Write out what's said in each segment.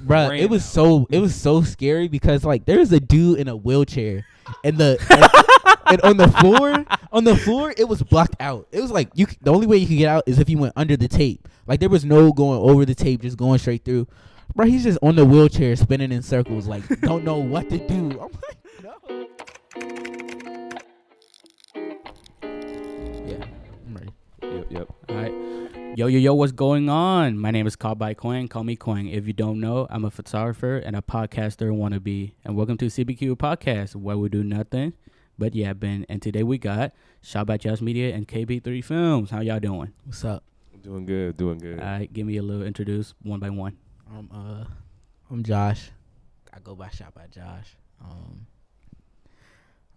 Bruh, it was so scary because like there was a dude in a wheelchair and and on the floor it was blocked out. It was like the only way you could get out is if you went under the tape. Like there was no going over the tape, just going straight through. Bro, he's just on the wheelchair spinning in circles, like don't know what to do. I'm like, no. Yeah, I'm ready. Yep. All right. Yo, what's going on? My name is Called by Quang. Call me Quang. If you don't know, I'm a photographer and a podcaster wannabe. And welcome to CBQ Podcast, where we do nothing but yapping. And today we got Shot by Josh Media and KB3 Films. How y'all doing? What's up? Doing good. All right, give me a little introduce one by one. I'm Josh. I go by Shot by Josh.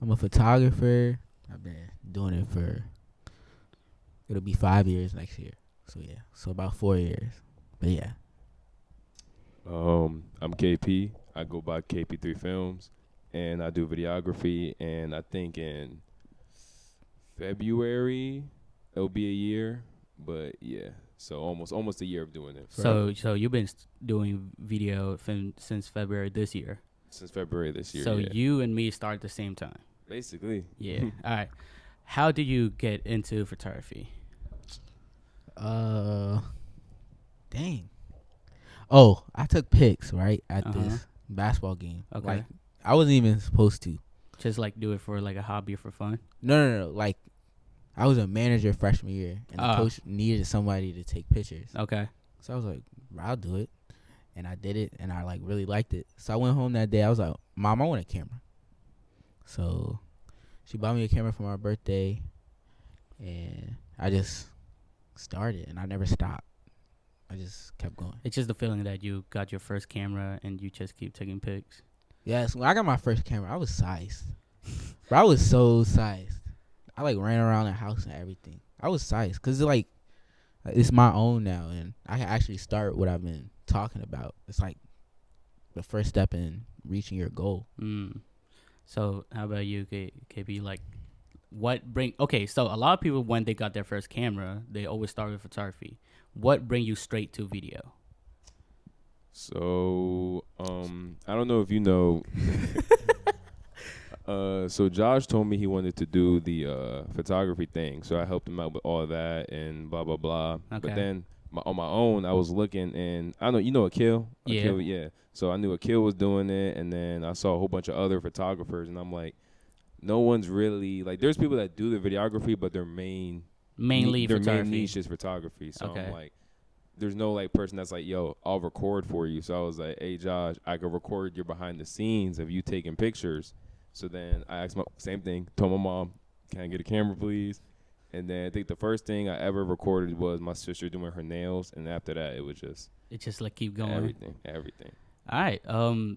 I'm a photographer. I've been doing it for, it'll be 5 years next year. So yeah, so about 4 years. But yeah. I'm KP. I go by KP3 Films, and I do videography. And I think in February it'll be a year. But yeah, so almost a year of doing it. So you've been doing video film since February this year. Since February this year. So yeah. you and me start at the same time. Basically. Yeah. All right. How did you get into photography? Dang. Oh, I took pics, right, at this basketball game. Okay. Like, I wasn't even supposed to. Just like do it for like a hobby or for fun? No. Like, I was a manager freshman year, and the coach needed somebody to take pictures. Okay. So I was like, I'll do it. And I did it, and I like really liked it. So I went home that day. I was like, Mom, I want a camera. So she bought me a camera for my birthday, and I just started, and I never stopped. I just kept going. It's just the feeling that you got your first camera and you just keep taking pics. Yes, when I got my first camera, I was sized. Bro, I was so sized. I like ran around the house and everything. I was sized because it's my own now, and I can actually start what I've been talking about. It's like the first step in reaching your goal. So how about you, KB? Like, so a lot of people, when they got their first camera, they always start with photography. What bring you straight to video? So, I don't know if you know. So Josh told me he wanted to do the photography thing. So I helped him out with all that and blah, blah, blah. Okay. But then on my own, I was looking, and I know, you know Akil? Yeah. Akil, yeah. So I knew Akil was doing it, and then I saw a whole bunch of other photographers, and I'm like, no one's really, like, there's people that do the videography, but their main niche is photography. So Okay. I'm like, there's no like person that's like, yo, I'll record for you. So I was like, hey Josh, I could record your behind the scenes of you taking pictures. So then I asked same thing, told my mom, can I get a camera please? And then I think the first thing I ever recorded was my sister doing her nails, and after that it was just like keep going. Everything. All right.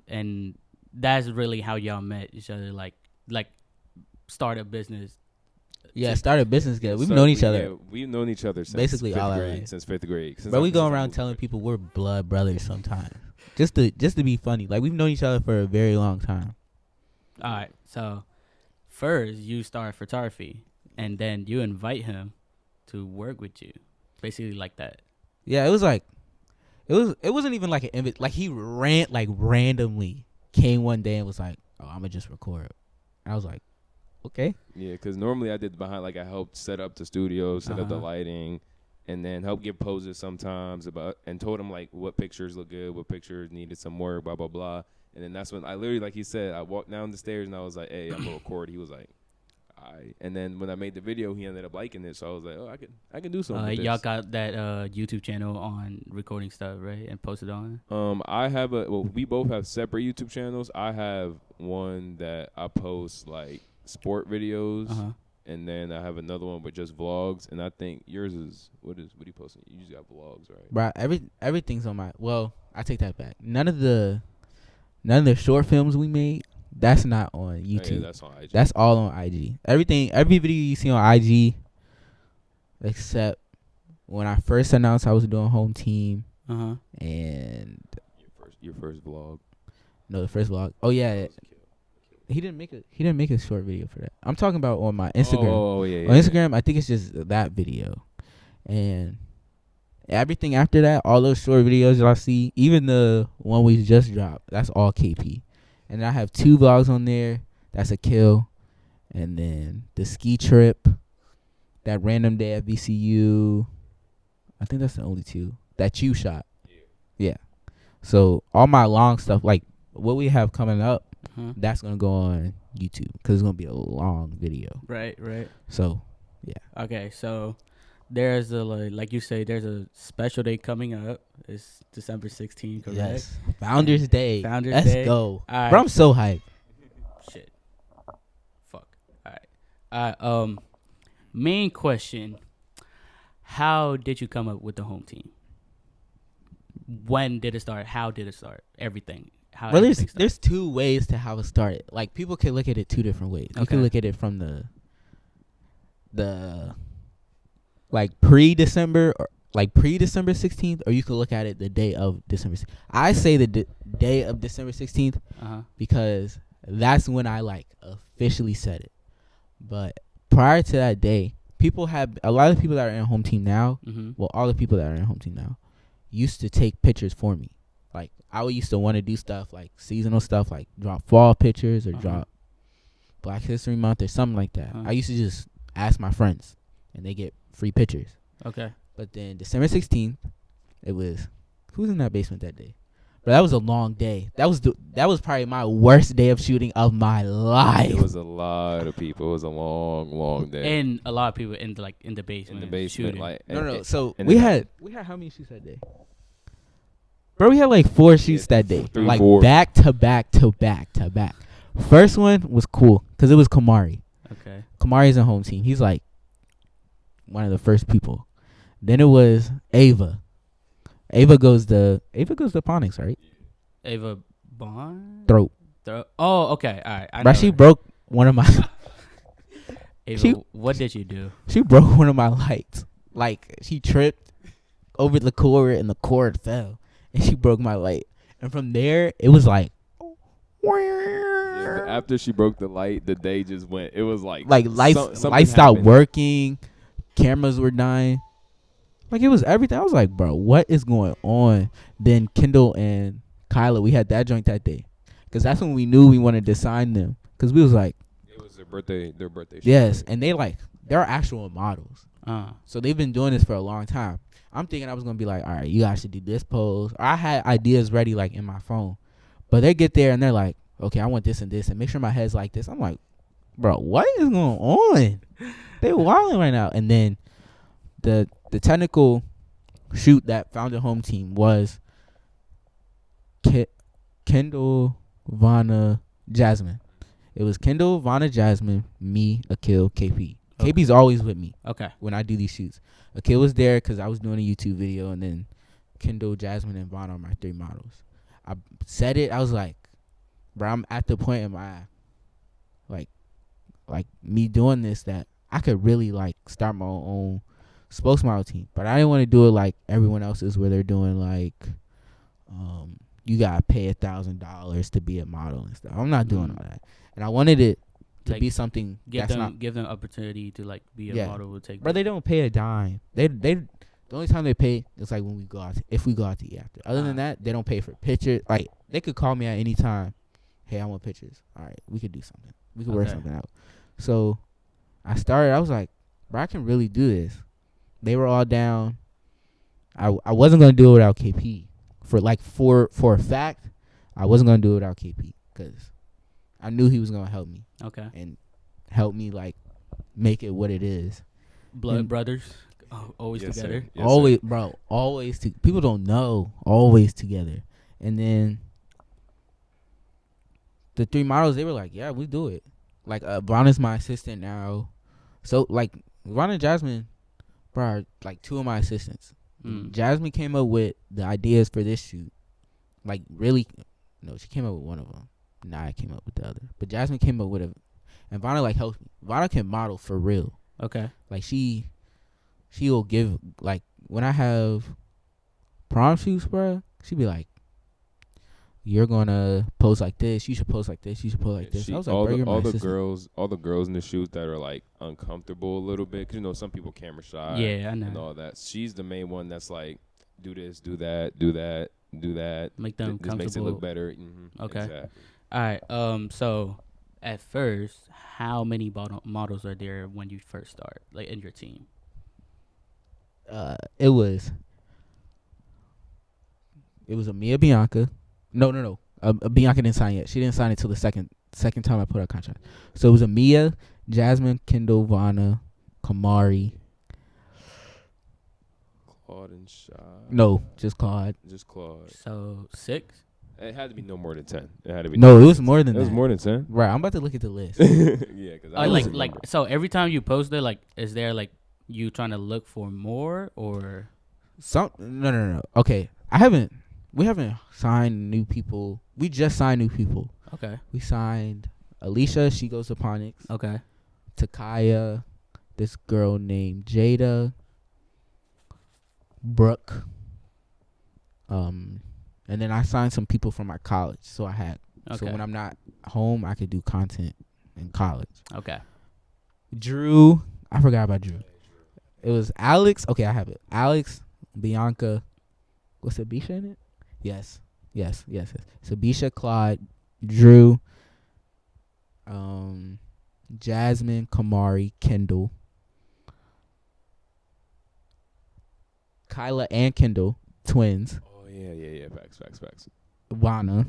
And that's really how y'all met each other, like start a business. Yeah, started business together. We've known each other. Yeah, we've known each other since basically all our life. Since fifth grade. But we go around telling people we're blood brothers sometimes, just to be funny. Like, we've known each other for a very long time. All right. So first you start photography, and then you invite him to work with you, basically like that. Yeah, it was like, it wasn't even like an invite. Like, he randomly came one day and was like, "Oh, I'm gonna just record." And I was like, okay. Yeah, because normally I did behind, like I helped set up the studio, set up the lighting, and then help give poses sometimes and told him like what pictures look good, what pictures needed some work, blah, blah, blah. And then that's when I literally, like he said, I walked down the stairs and I was like, hey, I'm going to record. He was like, all right. And then when I made the video, he ended up liking it. So I was like, oh, I can do something with this. Y'all got that YouTube channel on recording stuff, right? And posted on? We both have separate YouTube channels. I have one that I post like sport videos, and then I have another one with just vlogs. And I think yours is what do you post? You just got vlogs, right? Bro, everything's on my. Well, I take that back. None of the short films we made, that's not on YouTube. Oh, yeah, that's on IG. That's all on IG. Every video you see on IG, except when I first announced I was doing home team, and your first vlog. No, the first vlog. Oh yeah. He didn't make a short video for that. I'm talking about on my Instagram. Oh yeah. On Instagram, I think it's just that video, and Everything after that, all those short videos y'all see, even the one we just dropped, that's all KP. And I have 2 vlogs on there. That's a kill. And then the ski trip, that random day at VCU. I think that's the only 2 that you shot. Yeah. So all my long stuff, like what we have coming up, that's gonna go on YouTube because it's gonna be a long video. Right. So yeah. Okay, so there's a like you say, there's a special day coming up. It's December 16th, correct? Yes. Founders Day. Founders Let's Day. go. All right. Bro, I'm so hyped. Shit. Fuck. All right. Main question: how did you come up with the home team? When did it start? How did it start? Everything. How? Well, everything started. there's 2 ways to how it started. Like people can look at it 2 different ways. You can look at it from the like pre-December or like pre-December 16th, or you can look at it the day of December 16th. I say the day of December 16th because that's when I like officially said it. But prior to that day, a lot of people that are in home team now, well, all the people that are in home team now used to take pictures for me. Like I used to want to do stuff like seasonal stuff, like drop fall pictures or drop Black History Month or something like that. I used to just ask my friends and they get free pictures. Okay. But then December 16th, it was, who's in that basement that day? But that was a long day. That was probably my worst day of shooting of my life. It was a lot of people. It was a long day. And a lot of people in the basement. In the basement, shooting. like No. So and we had how many shoots that day? Bro, we had like 4 shoots that day. 3, like 4. back to back to back to back. First one was cool because it was Kamari. Okay. Kamari's a home team. He's like one of the first people. Then it was Ava. Ava goes to Ponix, right? Ava Bond? Throat. Oh, okay. All right. I Bro, know she her. broke one of my Ava, what did you do? she broke one of my lights. Like she tripped over the cord and the cord fell. And she broke my light. And from there, it was like. Yeah, but after she broke the light, the day just went. It was like lights something stopped happened. working. Cameras were dying. Like it was everything. I was like, bro, what is going on? Then Kendall and Kyla, we had that joint that day. Because that's when we knew we wanted to sign them. Because we was like. It was their birthday shoot. Yes. And they're actual models. So they've been doing this for a long time. I'm thinking I was going to be like, all right, you guys should do this pose. Or I had ideas ready like in my phone. But they get there and they're like, okay, I want this and this. And make sure my head's like this. I'm like, bro, what is going on? They wilding right now. And then the technical shoot that found a home team was Kendall, Vanna, Jasmine. It was Kendall, Vanna, Jasmine, me, Akil, KP. Okay. KP's always with me. Okay. When I do these shoots. Akil was there because I was doing a YouTube video, and then Kendall, Jasmine, and Vanna are my 3 models. I said it. I was like, bro, I'm at the point in my like me doing this that I could really like start my own spokesmodel team. But I didn't want to do it like everyone else is, where they're doing like you gotta pay $1,000 to be a model and stuff. I'm not doing all that. And I wanted it to Like, be something give them opportunity to like be a model will take. Bro, they don't pay a dime. They the only time they pay is like when we go out if we go out to eat after. Other than that, they don't pay for pictures. Like they could call me at any time. Hey, I want pictures. All right, we could do something. We could work something out. So I was like, bro, I can really do this. They were all down. I wasn't gonna do it without KP. For a fact, I wasn't gonna do it without KP because I knew he was gonna help me. Okay. And help me like make it what it is. Blood brothers, always Yes, together. Yes, always, bro. Always. People don't know. Always together. And then the 3 models, they were like, yeah, we do it. Like Vonna's my assistant now. So like Vonna and Jasmine, bro, are like 2 of my assistants. Jasmine came up with the ideas for this shoot. Like really, no, she came up with one of them. Nah, I came up with the other. But Jasmine came up with and Vanna like helps me. Vanna can model for real. Okay. Like she will give, like when I have prom shoots, bro, she be like, you're gonna pose like this. You should pose like this. You should pose like this. I was like, all bro, the you're my all the assistant. girls in the shoot that are like uncomfortable a little bit, 'cause you know some people camera shy Yeah, I and know. all that. She's the main one that's like, do this, do that, do that, do that. Make them This makes it comfortable. look better. Mm-hmm. Okay. Exactly. All right. So at first, how many models are there when you first start, like in your team? It was a Mia Bianca. No. Bianca didn't sign yet. She didn't sign it till the second time I put her contract. So it was a Mia, Jasmine, Kendall, Vanna, Kamari. Claude and Shy. No, just Claude. Just Claude. So 6. It had to be no more than 10. It had to be. No, it was more than It that. was more than 10. Right, I'm about to look at the list. Yeah, because I was like so every time you post it, like, is there like you trying to look for more or? No. Okay, we haven't signed new people. We just signed new people. Okay. We signed Alicia. She goes to Ponix. Okay. Takaya. This girl named Jada. Brooke. And then I signed some people from my college. So Okay. when I'm not home, I could do content in college. Okay. Drew. I forgot about Drew. It was Alex. Okay, I have it. Alex, Bianca. What's it? Bisha in it? Yes. So Bisha, Claude, Drew, Jasmine, Kamari, Kendall, Kyla and Kendall, twins. Oh yeah. Facts. Vanna,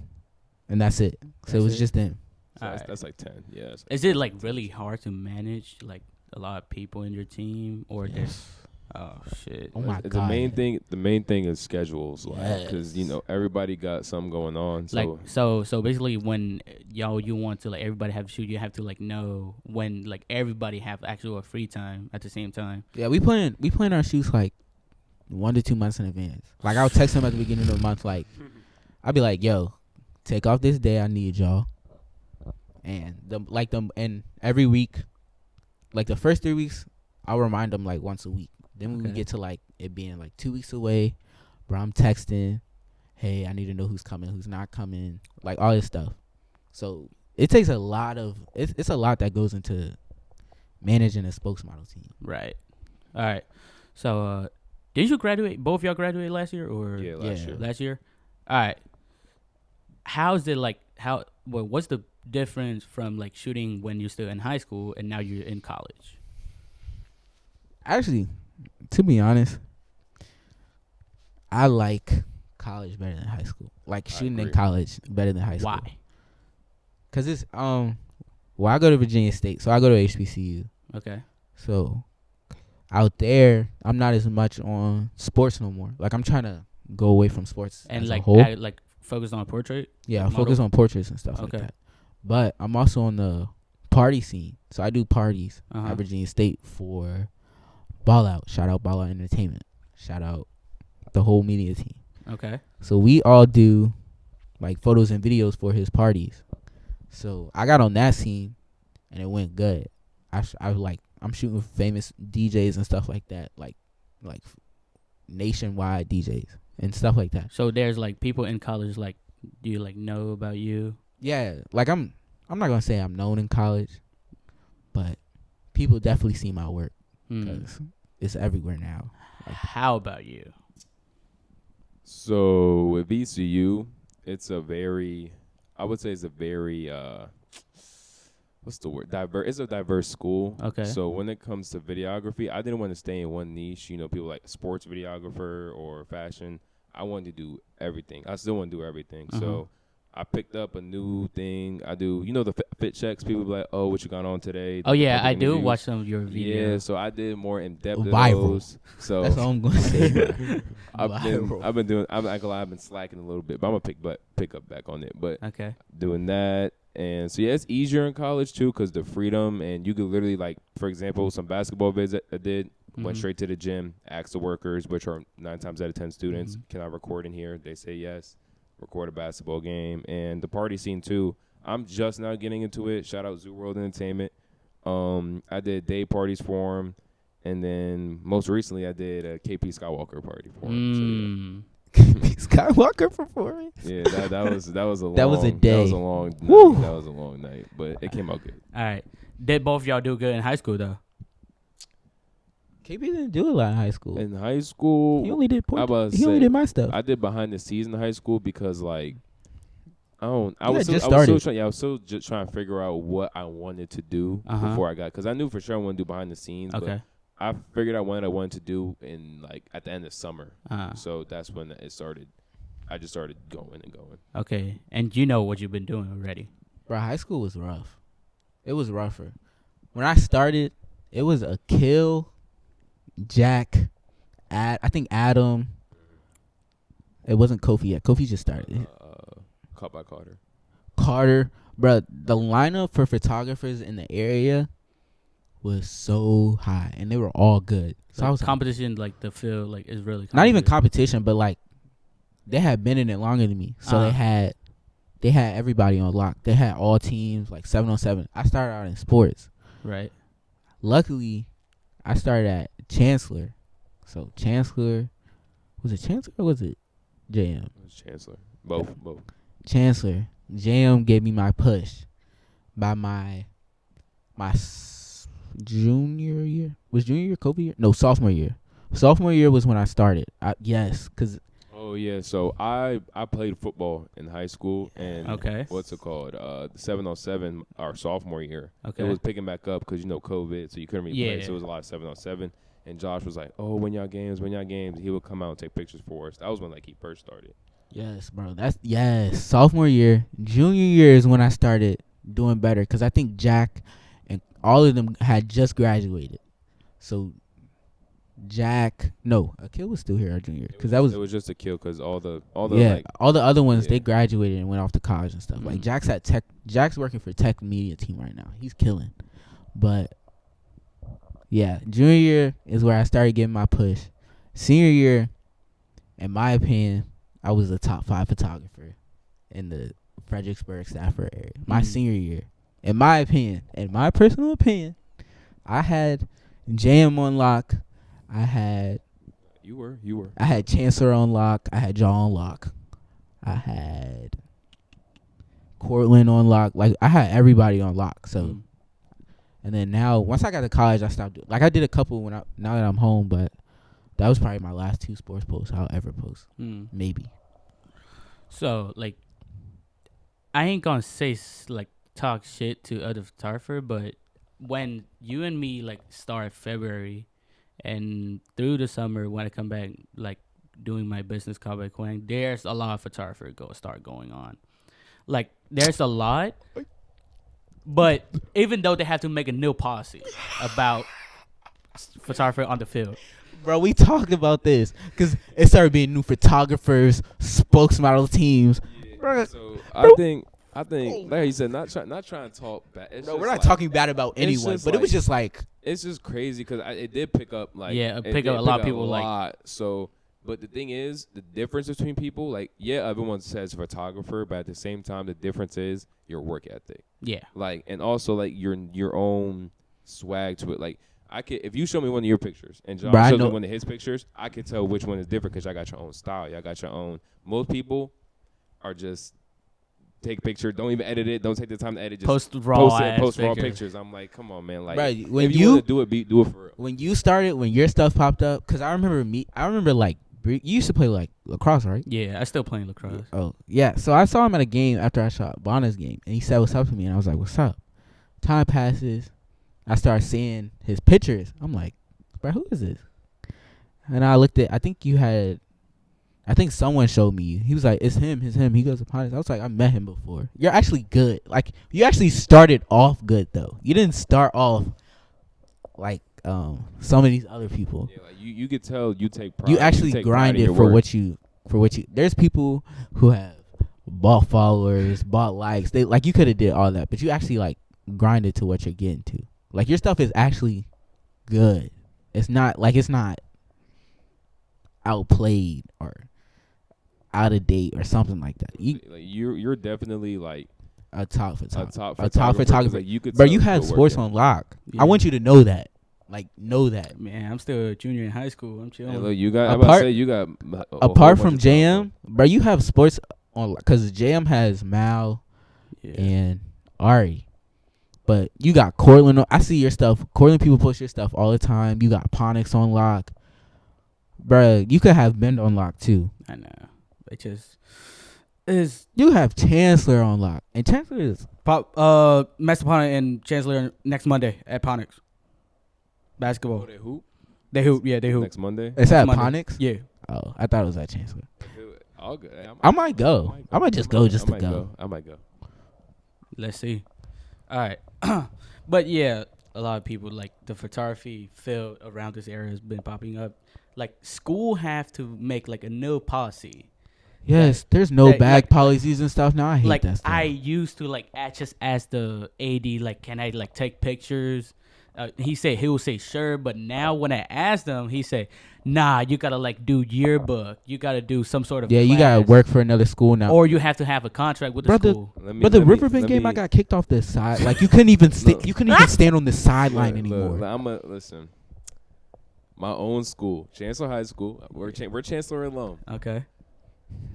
and that's it. So it was just them. So Alright. that's like 10. Yeah. That's Is it like really hard to manage like a lot of people in your team, or there's? Oh shit. Oh my the god. The main thing is schedules, like, because Yes. everybody got something going on. So Like so basically when you want to like everybody have to shoot, you have to like know when like everybody have actual free time at the same time. Yeah, we plan our shoots like 1 to 2 months in advance. Like I'll text them at the beginning of the month, like I'll be like, "Yo, take off this day. I need y'all." And and every week, like the first 3 weeks, I'll remind them like once a week. Then when we Okay. get to like it being like 2 weeks away, bro, I'm texting, "Hey, I need to know who's coming, who's not coming," like all this stuff. So it takes a lot of it's a lot that goes into managing a spokesmodel team. Right. All right. So did you graduate? Both y'all graduated last year or yeah, last Yeah. year. last year? All right. How's it like? What's the difference from like shooting when you're still in high school and now you're in college? Actually, to be honest, I like college better than high school. Like shooting in agree. college better than high school. Why? Cause it's well, I go to Virginia State, so I go to HBCU. Okay. So out there, I'm not as much on sports no more. Like I'm trying to go away from sports And as like a whole. like focus on portrait. Yeah, I model? focus on portraits and stuff Okay. like that. But I'm also on the party scene, so I do parties Uh-huh. at Virginia State for Ball Out. Shout out Ball Out Entertainment. Shout out the whole media team. Okay. So we all do like photos and videos for his parties. So I got on that scene, and it went good. I'm shooting with famous DJs and stuff like that, like nationwide DJs and stuff like that. So there's like people in college like do you like know about you? Yeah, like I'm not gonna say I'm known in college, but people definitely see my work because it's everywhere now. How about you? So with VCU, I would say it's a very what's the word? It's a diverse school. Okay. So when it comes to videography, I didn't want to stay in one niche. People like sports videographer or fashion. I wanted to do everything. I still want to do everything. Uh-huh. So I picked up a new thing. I do, the fit checks. People be like, "Oh, what you got on today?" Oh yeah, Public I do interviews. watch some of your videos. Yeah, so I did more in depth of Viral. those. So That's all I'm gonna say. Bro. I've been doing. I'm not gonna lie, I've been slacking a little bit, but I'm gonna pick up back on it. But Okay. doing that, and so yeah, it's easier in college too, cause the freedom, and you could literally, like, for example, some basketball vids I did. Went Mhm. straight to the gym, asked the workers, which are 9 times out of 10 students, Mhm. can I record in here? They say yes. Record a basketball game. And the party scene too, I'm just now getting into it. Shout out Zoo World Entertainment. I did day parties for him, and then most recently I did a KP Skywalker party for him. So, yeah. Skywalker performance. Yeah, that was a long, That was a day. That was a long night. Woo. That was a long night, but it came out good. All right. Did both of y'all do good in high school though? KB didn't do a lot in high school. In high school, He only did I was he only did my stuff. I did behind the scenes in high school because like I was still just trying to figure out what I wanted to do before I got, because I knew for sure I wanted to do behind the scenes. Okay. But I figured out what I wanted to do in like at the end of summer. So that's when it started. I just started going and going. Okay. And you know what you've been doing already. Bro, high school was rough. It was rougher. When I started, it was a kill. Jack, I think Adam. It wasn't Kofi yet. Kofi just started. Caught by Carter. Carter, bro. The lineup for photographers in the area was so high, and they were all good. So Like I was competition, like the field, like is really not even competition, but like they had been in it longer than me, so they had everybody on lock. They had all teams like 7-on-7. I started out in sports. Right. Luckily, I started at Chancellor. So Chancellor, was it Chancellor or was it JM? It was Chancellor. Both. Chancellor. JM gave me my push by my junior year. Was junior year Kobe year? No, sophomore year. Sophomore year was when I started. Yes, because. Oh yeah, so I played football in high school, and what's it called? The 7-on-7 our sophomore year. Okay. It was picking back up because COVID, so you couldn't really play. So it was a lot of 7-on-7. And Josh was like, "Oh, when y'all games." He would come out and take pictures for us. That was when like he first started. Yes, bro. Sophomore year, junior year is when I started doing better, because I think Jack and all of them had just graduated. So. Akil was still here our junior year, because it was just a kill because all the other ones they graduated and went off to college and stuff. Like Jack's working for Tech Media team right now. He's killing. But yeah, junior year is where I started getting my push. Senior year, in my opinion, I was a top 5 photographer in the Fredericksburg Stafford area. My senior year, in my opinion, in my personal opinion, I had JM on lock. You were. I had Chancellor on lock. I had Jaw on lock. I had Cortland on lock. Like, I had everybody on lock. So, and then now, once I got to college, I stopped doing. Like, I did a couple now that I'm home, but that was probably my last 2 sports posts I'll ever post. Maybe. So, like, I ain't gonna say like talk shit to other photographer, but when you and me like start February. And through the summer, when I come back, like doing my business, Cowboy Quang, there's a lot of photography start going on. Like, there's a lot, but even though they have to make a new policy about photography on the field. Bro, we talked about this because it started being new photographers, spokesmodel teams. Yeah, bro, so I think, like you said, not trying to talk bad. No, we're not talking bad about anyone, but it was just like. It's just crazy because it did pick up like pick up a lot of people like. So, but the thing is, the difference between people, like, everyone says photographer, but at the same time, the difference is your work ethic. Yeah. Like, and also like your own swag to it. Like, if you show me one of your pictures and John shows me one of his pictures, I can tell which one is different because y'all got your own style. Y'all got your own. Most people are just. Take a picture, don't even edit it, don't take the time to edit, just post raw pictures. I'm like, come on, man. Like, right, when if you want to do it, do it for real. When you started, when your stuff popped up, because I remember like, you used to play like lacrosse, right? Yeah, I still playing lacrosse. Oh, yeah. So I saw him at a game after I shot Bonna's game, and he said, "What's up?" to me, and I was like, "What's up?" Time passes, I start seeing his pictures. I'm like, bro, who is this? And I looked at, I think someone showed me. He was like, it's him. He goes upon us. I was like, I met him before. You're actually good. Like, you actually started off good, though. You didn't start off like some of these other people. Yeah, like you could tell you take pride. You actually grinded for what you. There's people who have bought followers, bought likes. They like, you could have did all that, but you actually like grinded to what you're getting to. Like, your stuff is actually good. It's not outplayed or out of date or something like that. You're definitely like a top photographer. A top photographer. Like, you could, bro. You have sports on lock. Yeah. I want you to know that. Like, know that. Man, I'm still a junior in high school. I'm chilling. Hey, look, you got. I'm Apart- about to say you got. Apart from JM, bro, you have sports on because JM has Mal Yeah. and Ari, but you got Cortland. I see your stuff. Cortland people post your stuff all the time. You got Ponix on lock, bro. You could have Bend on lock too. I know. It just is You have Chancellor on lock, and Chancellor is Master Ponix and Chancellor next Monday at Ponix. Basketball. Oh, they hoop They hoop. Yeah, they hoop. next Monday. is that Monday. Ponix? Yeah. Oh, I thought it was at Chancellor. All good. I might go. I might just go just to I go. might go. Let's see. All right. But yeah, a lot of people like the photography field around this area has been popping up. Like school have to make like a new policy. Yes, there's no that, bag like- policies and stuff now. I hate Like that stuff. I used to like just ask the AD like, can I like take pictures? He will say sure, but now when I ask them, he say, nah, you gotta like do yearbook. You gotta do some sort of Yeah, you gotta class, work for another school now. or you have to have a contract with the Brother, school. But the Riverbend game, I got kicked off the side. Like you couldn't even you couldn't even stand on the sideline anymore. Listen. My own school, Chancellor High School. We're Chancellor alone. Okay.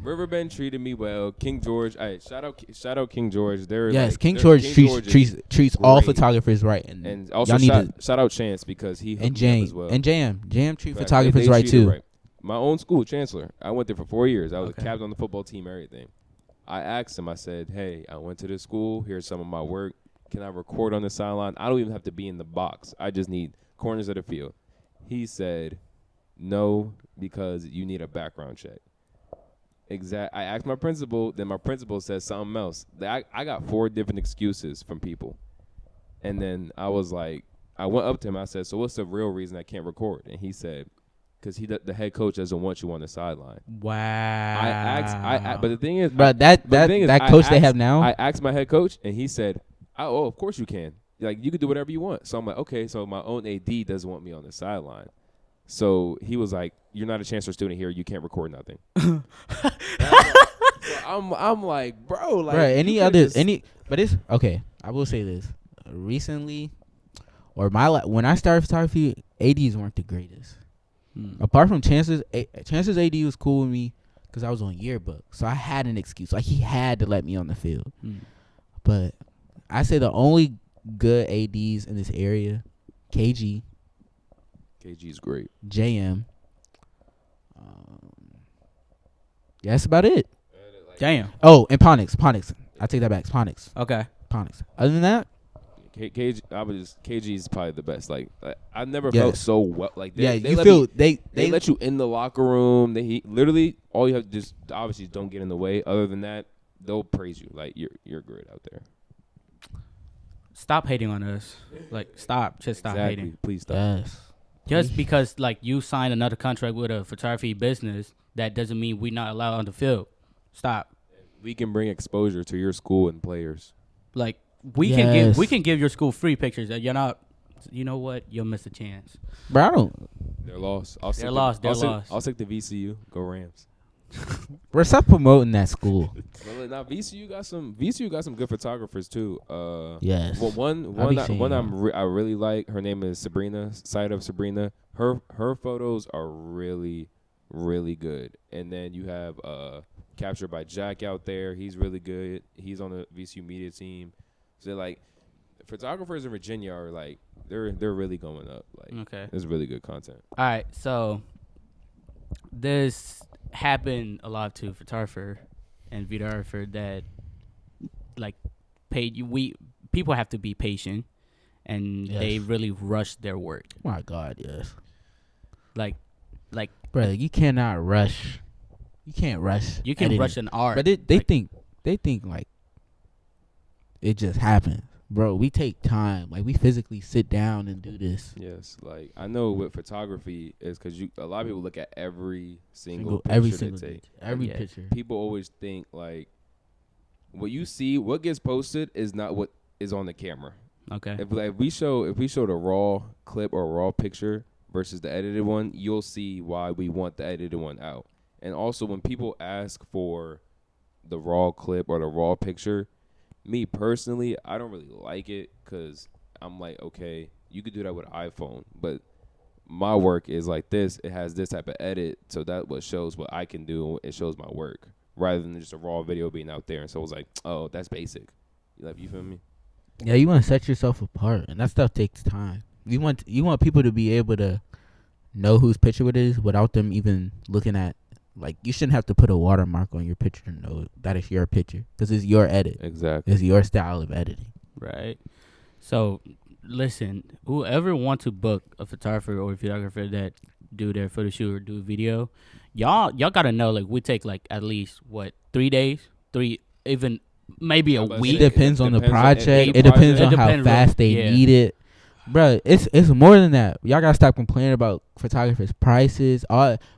Riverbend treated me well. King George, shout out King George. Yes, like, King they're- George is treats all great. photographers right, and and also y'all need shout out Chance because he and hooked me up Jam as well. and Jam treat Fact, photographers they right treated too. right. My own school, Chancellor. I went there for 4 years. I was Okay. a captain on the football team, everything. I asked him. I said, "Hey, I went to this school. Here's some of my work. Can I record on the sideline? I don't even have to be in the box. I just need corners of the field." He said, "No, because you need a background check." I asked my principal. Then my principal said something else. I got 4 different excuses from people, and then I was like, I went up to him. I said, "So what's the real reason I can't record?" And he said, "Because the head coach doesn't want you on the sideline." Wow. I asked, but the thing is, But the thing is, that I coach they asked- have now. I asked my head coach, and he said, "Oh, of course you can. Like you can do whatever you want." So I'm like, "Okay." So my own AD doesn't want me on the sideline. So he was like, "You're not a Chancellor student here. You can't record nothing." So I'm like, bro, like, Right, but it's okay. I will say this: recently, or when I started photography, ADs weren't the greatest. Apart from Chance's AD was cool with me because I was on yearbook, so I had an excuse. Like he had to let me on the field. But I say the only good ADs in this area, KG's great. JM. Yeah, that's about it. Damn. Oh, and Ponix. I take that back. Ponix. Okay. Other than that, KG is probably the best. Like I never Yeah. felt so well. Like they you let feel me, they let you in the locker room. Literally all you have to just obviously don't get in the way. Other than that, they'll praise you. Like you're great out there. Stop hating on us. Like stop. Just stop Exactly. hating. Please stop. Yes. Just because like you signed another contract with a photography business, that doesn't mean we're not allowed on the field. Stop. We can bring exposure to your school and players. Like Yes. we can give your school free pictures that you're not. You know what? You'll miss a chance. Bro, I don't. They're lost. They're lost. I'll take the VCU. Go Rams. Bro, stop promoting that school. Well, now VCU got some good photographers too. Yes. Well, one I really like. Her name is Sabrina. Side of Sabrina. Her photos are really, really good. And then you have Captured by Jack out there. He's really good. He's on the VCU media team. So like, photographers in Virginia are like they're really going up. Like, Okay. there's really good content. All right. So this happened a lot to photographer and videographer that like paid you. People have to be patient, and Yes. they really rush their work. My God, yes. Like Bro, you cannot rush. You can't rush. you can editing. rush an art. But they think like it just happens. Bro, we take time. Like we physically sit down and do this. Yes, like I know with photography is because a lot of people look at every single picture Every they single take. every Yeah. picture. People always think like what you see, what gets posted is not what is on the camera. Okay. If we show the raw clip or raw picture versus the edited one, you'll see why we want the edited one out. And also when people ask for the raw clip or the raw picture, me personally, I don't really like it because I'm like, okay, You could do that with an iPhone, but my work is like this. It has this type of edit, so that what shows what I can do. It shows my work rather than just a raw video being out there. And so it was like, oh, that's basic. You feel me? Yeah, you want to set yourself apart, and that stuff takes time. You want people to be able to know whose picture it is without them even looking at. Like, you shouldn't have to put a watermark on your picture to know that it's your picture, because it's your edit. Exactly. It's your style of editing. Right. So, listen, whoever wants to book a photographer or a videographer that do their photo shoot or do video, y'all gotta know, like, we take like at least 3 days, even maybe a week. It depends on the project. It It depends on how depends fast they need it. Bro, it's more than that. Y'all gotta stop complaining about photographers' prices.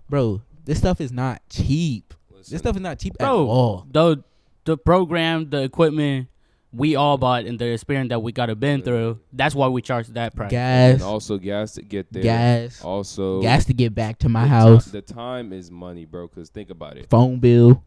Bro, this stuff is not cheap. This stuff is not cheap at all. The program, the equipment, we all bought, and the experience that we gotta been through. That's why we charge that price. Gas. And also gas to get there. Gas. Also gas to get back to my house. The time is money, bro, because think about it. Phone bill.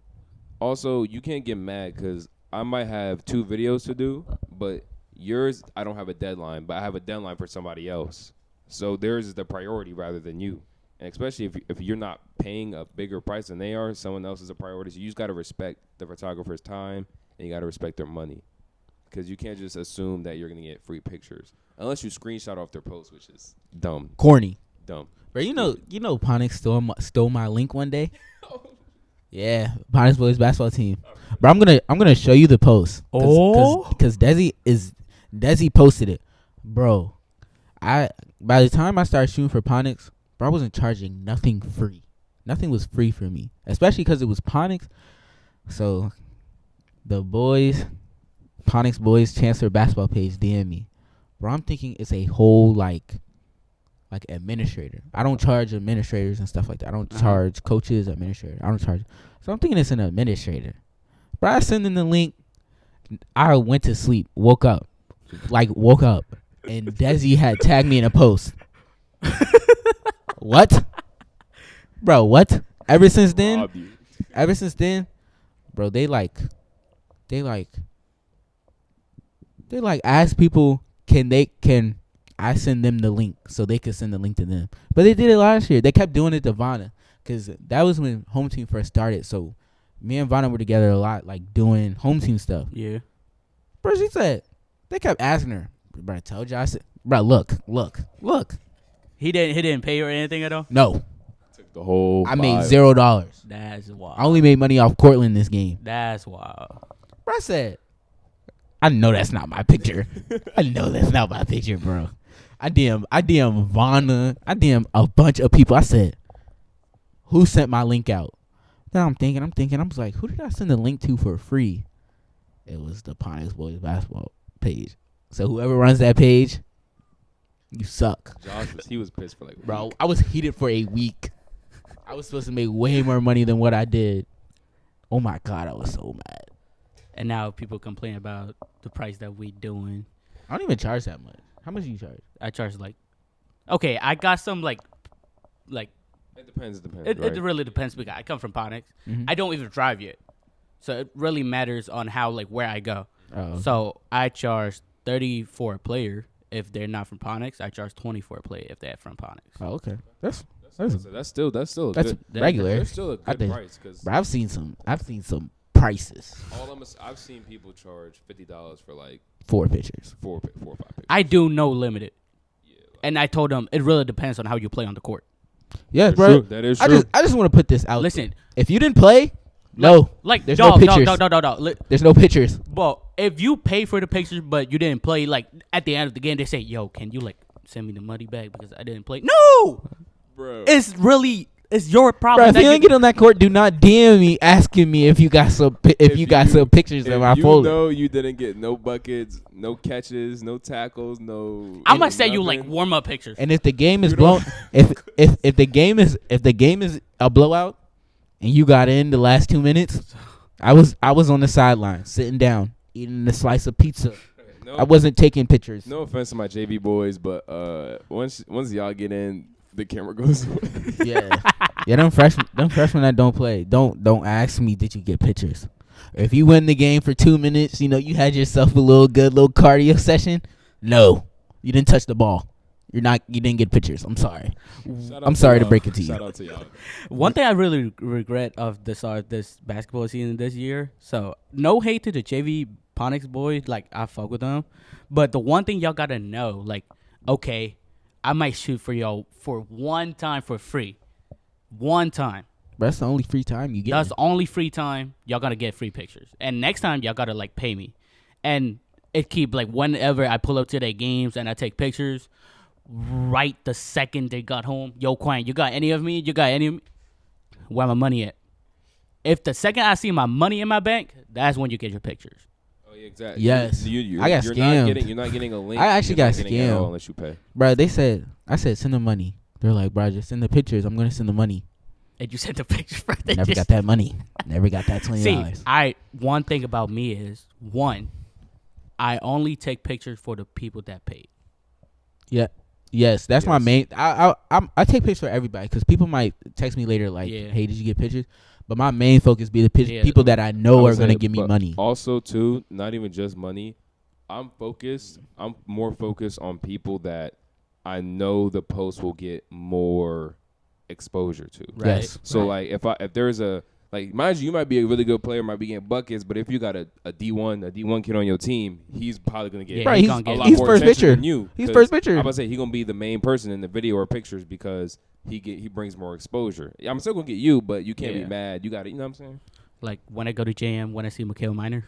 Also, you can't get mad because I might have 2 videos to do, but yours, I don't have a deadline, but I have a deadline for somebody else. So theirs is the priority rather than you. And especially if you're not paying a bigger price than they are, someone else is a priority. So you just got to respect the photographer's time, and you got to respect their money. Because you can't just assume that you're going to get free pictures. Unless you screenshot off their post, which is dumb. Corny. Dumb. Bro, you know Ponix stole my link one day? Yeah, Ponix boys basketball team. Bro, I'm gonna show you the post. Because Desi posted it. Bro, by the time I started shooting for Ponix, bro, I wasn't charging nothing free. Nothing was free for me. Especially because it was Ponix. So, the boys, Ponix boys Chancellor basketball page DM me. Bro, I'm thinking it's a whole, like administrator. I don't charge administrators and stuff like that. I don't charge coaches, administrators. I don't charge. So I'm thinking it's an administrator. Bro, I send them the link. I went to sleep, woke up, and Desi had tagged me in a post. What? Bro, what? Ever since then, bro, they ask people, can I send them the link so they could send the link to them. But they did it last year. They kept doing it to Vanna because that was when home team first started. So me and Vanna were together a lot, like doing home team stuff. Yeah. Bro, she said, they kept asking her, bro, I told you. I said, bro, look. He didn't pay her anything at all? No. Took the whole I made $0. That's wild. I only made money off Cortland this game. That's wild. Bro, I said, I know that's not my picture. Bro. I DM Vanna. I DM a bunch of people. I said, who sent my link out? Then I'm thinking. I was like, who did I send the link to for free? It was the Ponix Boys basketball page. So whoever runs that page, you suck. Josh was pissed for like a bro, week. I was heated for a week. I was supposed to make way more money than what I did. Oh my God, I was so mad. And now people complain about the price that we doing. I don't even charge that much. How much do you charge? I charge okay, I got some like. It depends. It really depends because I come from Ponix. Mm-hmm. I don't even drive yet, so it really matters on how where I go. Oh, okay. So I charge $30 for a player if they're not from Ponix. I charge $20 for a player if they're from Ponix. Oh, okay. That's still that's good. regular. That's still a good price because Bro, I've seen some prices. I've seen people charge $50 for like 4 pictures. 4 or 5 pictures. I do no limited, and I told them it really depends on how you play on the court. Yeah, That's bro. true. That is true. I just want to put this out. Listen, there. If you didn't play, no, there's no pictures. No. There's no pictures. But if you pay for the pictures but you didn't play, like at the end of the game, they say, "Yo, can you send me the money back because I didn't play?" No, bro. It's your problem. Bro, if you didn't get on that court, do not DM me asking me if you got some pictures in my folder. You know you didn't get no buckets, no catches, no tackles, no. I'm gonna send you warm up pictures. And if the game is blown, if the game is a blowout, and you got in the last 2 minutes, I was on the sideline sitting down eating a slice of pizza. No, I wasn't taking pictures. No offense to my JV boys, but once y'all get in, the camera goes away. Yeah, them freshmen that don't play, don't ask me, did you get pictures? Or if you win the game for 2 minutes, you had yourself a little cardio session. No, you didn't touch the ball. You didn't get pictures. I'm sorry. Shout out I'm sorry to y'all. break it to you. Shout out to y'all. One thing I really regret of the start of this basketball season this year. So no hate to the JV Ponics boys, like I fuck with them, but the one thing y'all gotta know, like, okay, I might shoot for y'all for one time for free, one time. But that's the only free time you get. That's the only free time y'all gotta get free pictures, and next time y'all gotta like pay me, and it keep like whenever I pull up to their games and I take pictures. Right the second they got home, yo, Quang, you got any of me? You got any of me? Where my money at? If the second I see my money in my bank, that's when you get your pictures. Oh, yeah, exactly. Yes. I got scammed. You're not getting a link. I actually got You're not getting it at all scammed. unless you pay. Bro, I said send the money. They're like, bro, just send the pictures. I'm gonna send the money. And you sent the picture for that. Never got that money. Never got that $20. See, one thing about me is I only take pictures for the people that paid. Yeah. Yes, that's my main. I take pictures for everybody because people might text me later like, "Hey, did you get pictures?" But my main focus be the people that I know are gonna give me money. Also, too, not even just money. I'm more focused on people that I know the post will get more exposure to. Right. Yes. So like if there's a like, mind you might be a really good player, might be getting buckets, but if you got a D1 kid on your team, he's probably gonna get Right, a lot he's more first attention picture. than you. He's first picture. I'm about to say he's gonna be the main person in the video or pictures because he brings more exposure. I'm still gonna get you, but you can't be mad. You got it. You know what I'm saying? Like when I go to JM, when I see Mikhail Minor,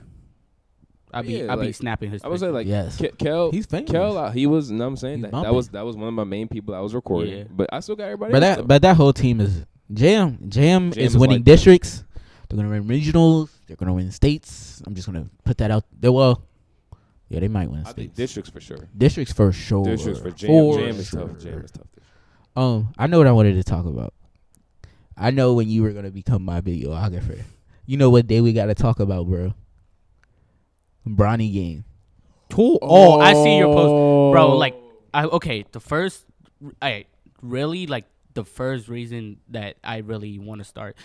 I be snapping his. I would say like yes. Kel, he's famous. Kel, he was. You know what I'm saying? That was one of my main people I was recording. Yeah. But I still got everybody. else, But that whole team is JM is winning like districts. They're gonna win regionals. They're gonna win states. I'm just gonna put that out there. Well, yeah, they might win I states. think districts for sure. Districts for sure. Districts for JM. JM is tough. JM is tough. I know what I wanted to talk about. I know when you were gonna become my videographer. You know what day we gotta talk about, bro? Bronny game. Oh, I see your post, bro. Like, the first reason that I really want to start,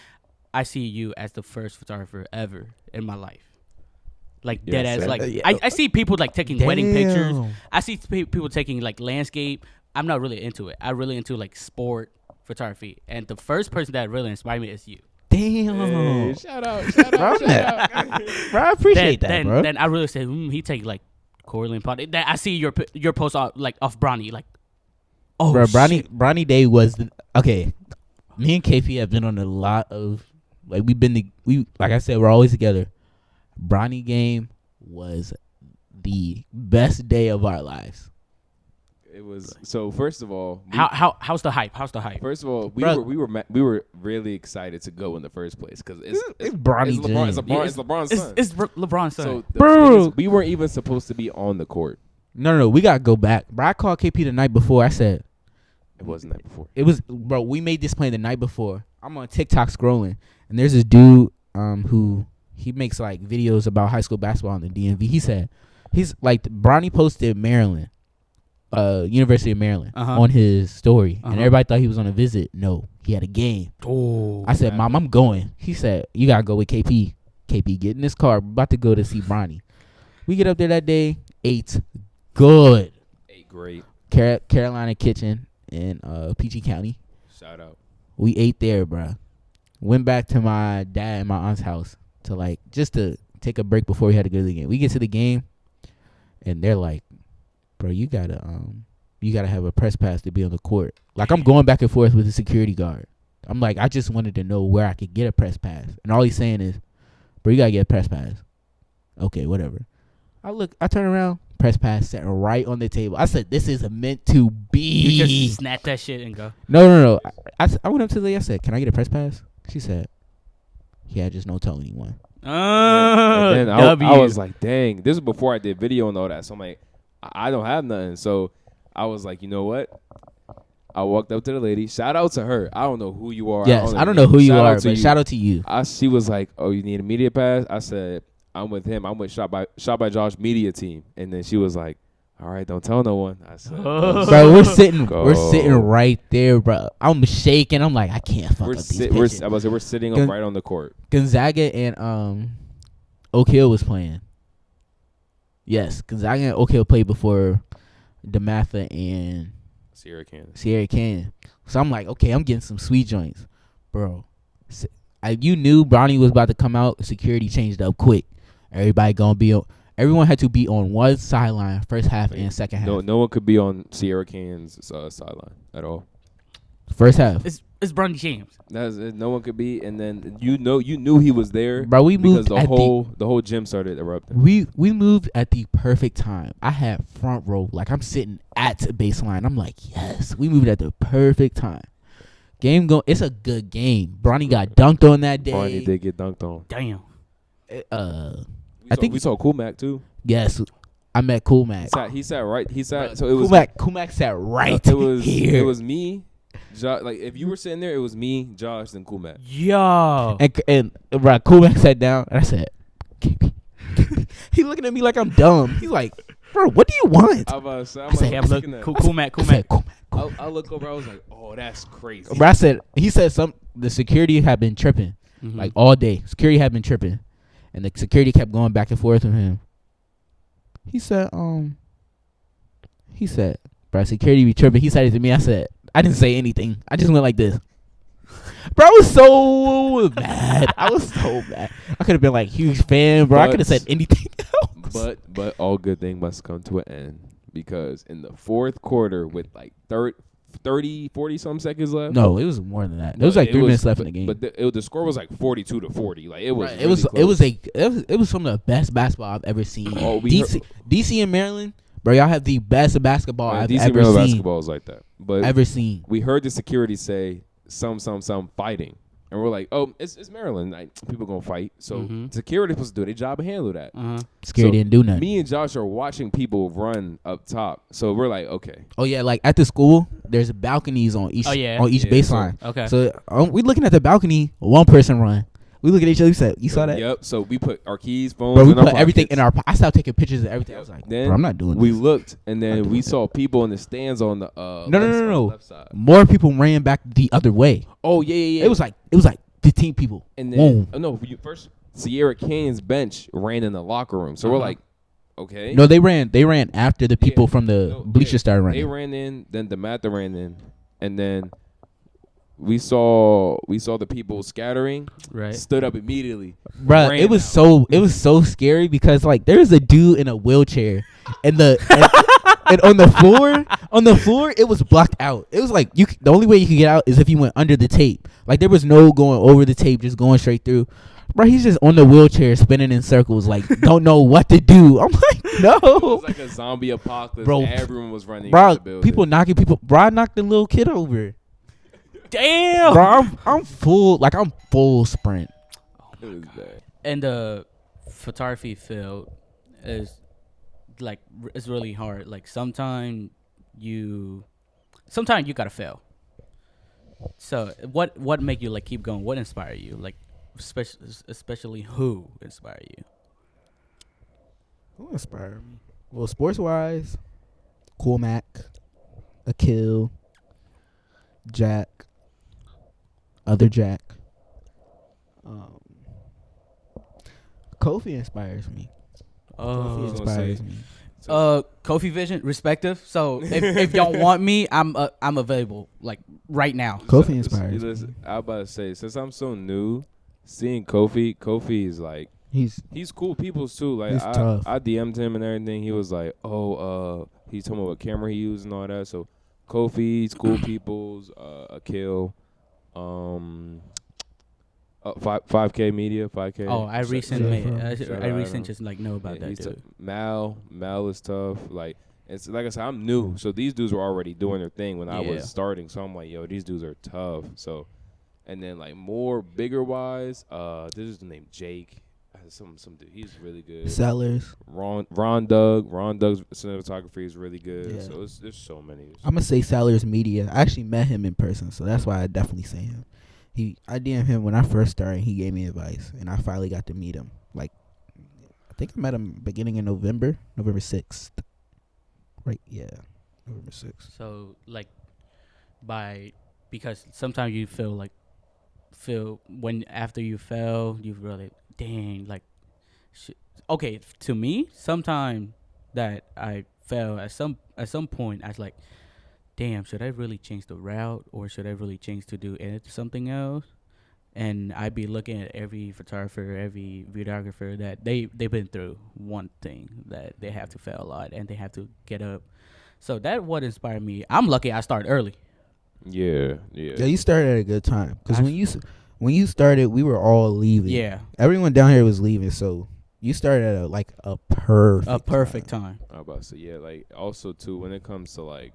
I see you as the first photographer ever in my life. Like dead ass. Like I see people like taking wedding pictures. I see people taking like landscape. I'm not really into it. I'm really into like sport photography. And the first person that really inspired me is you. Damn. Hey, shout out. Bro, I appreciate that, bro. Then I really said he take like Corley and Pod. I see your post off Bronny. Like, oh, bro, shit. Bronny Day was okay. Me and KP have been on a lot of like like I said, we're always together. Bronny game was the best day of our lives. It was. So first of all, how's the hype? First of all, we were really excited to go in the first place because it's Bronny. It's LeBron's son. It's LeBron's son. So bro, we weren't even supposed to be on the court. No, we gotta go back. Bro, I called KP the night before. I said it wasn't the night before. It was, bro. We made this plan the night before. I'm on TikTok scrolling, and there's this dude who he makes like videos about high school basketball in the DMV. He said he's like Bronny posted Maryland. University of Maryland on his story, and everybody thought he was on a visit. No, he had a game. Oh, I said, "Mom, I'm going." He said, "You gotta go with KP. KP, get in this car. We're about to go to see Bronny." We get up there that day. Ate good. Ate great. Carolina Kitchen in PG County. Shout out. We ate there, bro. Went back to my dad and my aunt's house to just to take a break before we had to go to the game. We get to the game, and they're like, "Bro, you gotta have a press pass to be on the court." Like, I'm going back and forth with the security guard. I'm like, I just wanted to know where I could get a press pass, and all he's saying is, "Bro, you gotta get a press pass." Okay, whatever. I turn around, press pass sat right on the table. I said, "This is meant to be." You just snap that shit and go. No. I went up to the lady. I said, "Can I get a press pass?" She said, "Yeah, just don't tell anyone." And then I was like, "Dang!" This is before I did video and all that. So I'm like, I don't have nothing. So I was like, you know what? I walked up to the lady. Shout out to her. I don't know who you are. Yes, I don't know who you are, but shout out to you. She was like, "Oh, you need a media pass?" I said, "I'm with him. I'm with Shot by Josh media team." And then she was like, "All right, don't tell no one." I said, "Bro, we're sitting right there, bro." I'm shaking. I'm like, I can't fuck up these pitches. We're sitting right on the court. Gonzaga and Oak Hill was playing. Yes, Gonzaga and Oak Hill played before DeMatha and Sierra Canyon. Sierra Canyon. So I'm like, okay, I'm getting some sweet joints, bro. You knew Brownie was about to come out. Security changed up quick. Everyone had to be on one sideline, first half and second half. No one could be on Sierra Canyon's sideline at all. First half. It's Bronny James. That's it. No one could be, and then you knew he was there, Bro, we because moved the whole gym started erupting. We moved at the perfect time. I had front row, like I'm sitting at baseline. I'm like, yes, we moved at the perfect time. It's a good game. Bronny got dunked on that day. Bronny did get dunked on. Damn. We saw Cool Mac too. Yes, I met Cool Mac. He sat right. So it Cool was Cool Mac sat right It here. was me. Like if you were sitting there, it was me, Josh, and Cool Mac. Yo. And right, Cool Mac sat down, and I said, "KP." He looking at me like I'm dumb. He's like, "Bro, what do you want?" I'm Hey, I'm looking at. Cool Mac. I said, "Cool Mac." I look over. I was like, "Oh, that's crazy." Bro, he said the security had been tripping like all day. Security had been tripping, and the security kept going back and forth with him. He said, "Bro, security be tripping." He said it to me. I didn't say anything. I just went like this. Bro, I was so mad. I could have been like huge fan, bro. I could have said anything else. But all good thing must come to an end, because in the fourth quarter with like 40 some seconds left. No, it was more than that. There was like 3 minutes left in the game. But the score was like 42-40. Like it was. Right. Really It was some of the best basketball I've ever seen. Oh, DC and Maryland, bro, y'all have the best basketball I've DC ever Maryland seen. basketball is like that. But Ever seen. we heard the security say some fighting. And we're like, oh, it's Maryland. Like, people gonna fight. So security supposed to do their job and handle that. Security didn't do nothing. Me and Josh are watching people run up top. So we're like, okay. Oh yeah, like at the school, there's balconies on each baseline. Okay. So we looking at the balcony. One person run. We look at each other. We said, "You saw that?" Yep. So we put our keys, phones, Bro, we in our put everything pockets. in our. I started taking pictures of everything. I was like, Then "Bro, I'm not doing we this." looked, and then we saw people in the stands on the No. left side. More people ran back the other way. Oh yeah. It was like 15 people. And then Boom. First Sierra Canyon's bench ran in the locker room. So we're like, okay. No, they ran after the people from the bleachers started running. They ran in, then DeMatha ran in, and then we saw the people scattering. Right. Stood up immediately. Bruh, it was so scary because like there was a dude in a wheelchair and and on the floor it was blocked out. It was like the only way you could get out is if you went under the tape. Like there was no going over the tape, just going straight through. Bro, he's just on the wheelchair spinning in circles, like don't know what to do. I'm like, no. It was like a zombie apocalypse. Bro, everyone was running. Bro, in the building. people knocking people. Bro, I knocked the little kid over. Damn. Bro, I'm full sprint. It was bad. And the photography field is like it's really hard. Like sometimes you gotta fail. So what make you like keep going? What inspire you? Like especially who inspire you? Who inspired me? Well, sports wise, Cool Mac, Akil, Jack, other Jack. Kofi inspires me. Kofi inspires me. Kofi Vision, respective. So if y'all want me, I'm available like right now. Kofi inspires me. Listen, I was about to say, since I'm so new, seeing Kofi is like he's cool people too. Like he's tough. I DM'd him and everything. He was like, he's talking about what camera he used and all that. So Kofi's cool people's Akil, 5K Media, 5K. Oh, I recently out just like know about that dude. Mal is tough. Like it's like I said, I'm new, so these dudes were already doing their thing when I was starting. So I'm like, yo, these dudes are tough. So, and then like more bigger wise, this is the name Jake. Some dude, he's really good. Sellers. Ron Doug's cinematography is really good. Yeah. So there's so many. I'm gonna say Sellers Media. I actually met him in person, so that's why I definitely say him. I DM'd him when I first started. He gave me advice, and I finally got to meet him. Like, I think I met him beginning in November 6th. Right? Yeah, November 6th. So like because sometimes you feel when after you fail, you really dang like. Okay, to me, sometime that I fail at some point, I was like, damn, should I really change the route or should I really change to do something else? And I'd be looking at every photographer, every videographer that they've been through one thing that they have to fail a lot and they have to get up. So that what inspired me. I'm lucky I started early. Yeah. Yeah, you started at a good time because I- when you started, we were all leaving. Yeah, Everyone down here was leaving, so you started at a perfect time. I was about to say, yeah, like also too when it comes to like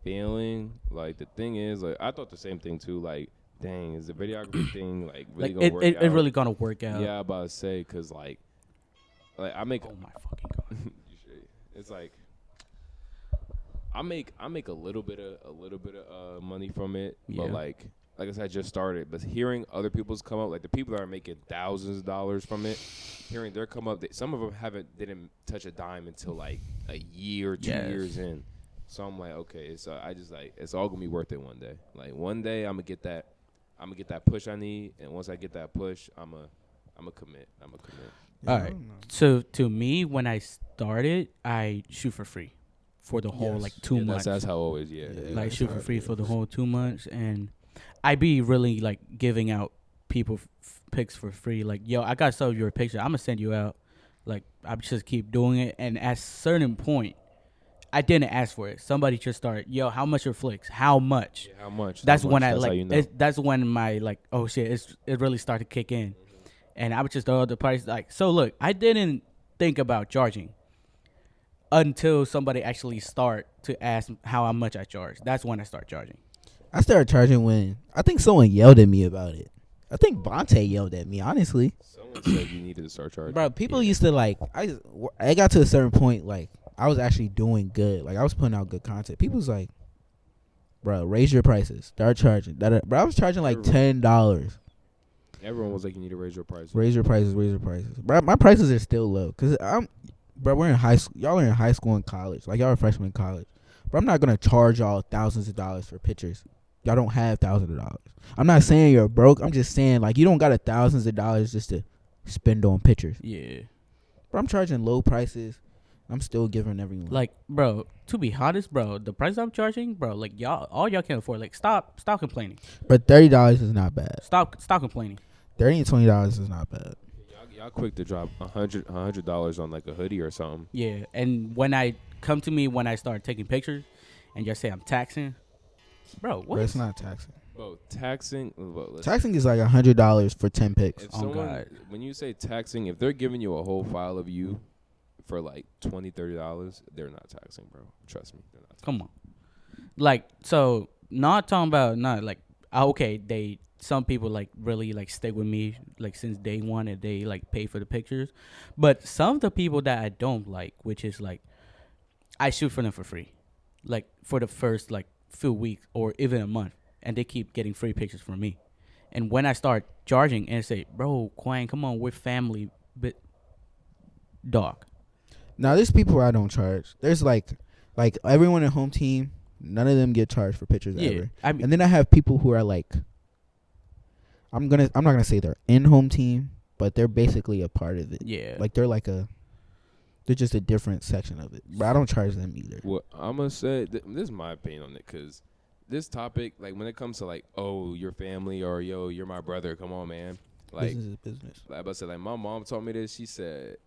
failing, like the thing is, like I thought the same thing too. Like, dang, is the videography thing like really Like gonna work out? it really gonna work out. Yeah, I'm about to say, cause like I make. Oh my fucking god. You should- it's like I make a little bit of money from it, Yeah. but like I said, I just started. But hearing other people's come up, like the people that are making thousands of dollars from it, hearing their come up, some of them didn't touch a dime until like a year, 2 Yes. years in. So I'm like, okay, so I just like it's all gonna be worth it one day. Like one day I'm gonna get that push I need, and once I get that push, I'm a commit. Yeah, All I right. don't know. So to me, when I started, I shoot for free for the whole Yes. like 2 Yeah, months. that's how always, yeah. Yeah. Like that's shoot how for it free for the is. whole 2 months, and I be really like giving out people pics for free. Like, yo, I got some of your picture. I'm gonna send you out. Like, I just keep doing it, and at a certain point, I didn't ask for it. Somebody just started, yo, how much are flicks? How much? Yeah, how much? That's How when much? I That's how like. you know. That's when my like, oh shit, it really started to kick in, and I would just throw out the price. Like, so look, I didn't think about charging until somebody actually start to ask how much I charge. That's when I start charging. I started charging when I think someone yelled at me about it. I think Bonte yelled at me, honestly. Someone said you needed to start charging. Bro, people used to like. I got to a certain point, like I was actually doing good. Like I was putting out good content. People was like, "Bro, raise your prices. Start charging." Bro, I was charging like $10. Everyone was like, you need to raise your price. Raise your prices. Raise your prices. Bro, my prices are still low because bro, we're in high school. Y'all are in high school and college. Like y'all are freshmen in college. But I'm not gonna charge y'all thousands of dollars for pictures. Y'all don't have thousands of dollars. I'm not saying you're broke. I'm just saying like you don't got thousands of dollars just to spend on pictures. Yeah. But I'm charging low prices. I'm still giving everyone. Like, bro, to be honest, bro, the price I'm charging, bro, like all y'all can afford. Like, stop complaining. But $30 is not bad. Stop complaining. $30 and $20 is not bad. Y'all quick to drop $100 on like a hoodie or something. Yeah, and when I come to me when I start taking pictures, and y'all say I'm taxing, bro, what? But it's not taxing. Bro, taxing. Listen, Taxing is like $100 for 10 pics. if Oh, someone, God. when you say taxing, if they're giving you a whole file of you for like $20-$30, they're not taxing, bro. Trust me, they're not. Come on. Like, so not talking about not like okay, some people like really like stick with me like since day one and they like pay for the pictures, but some of the people that I don't like, which is like I shoot for them for free, like for the first like few weeks or even a month, and they keep getting free pictures from me, and when I start charging and say, bro, Quang, come on, we're family, but dog. Now there's people I don't charge. There's like everyone in home team. None of them get charged for pictures ever. I mean, And then I have people who are like, I'm not gonna say they're in home team, but they're basically a part of it. yeah, Like they're just a different section of it. But I don't charge them either. Well, I'm gonna say this is my opinion on it, cause this topic, like when it comes to like, oh, your family or yo, you're my brother. Come on, man. Like, Business is business. like I said, like my mom told me this. She said,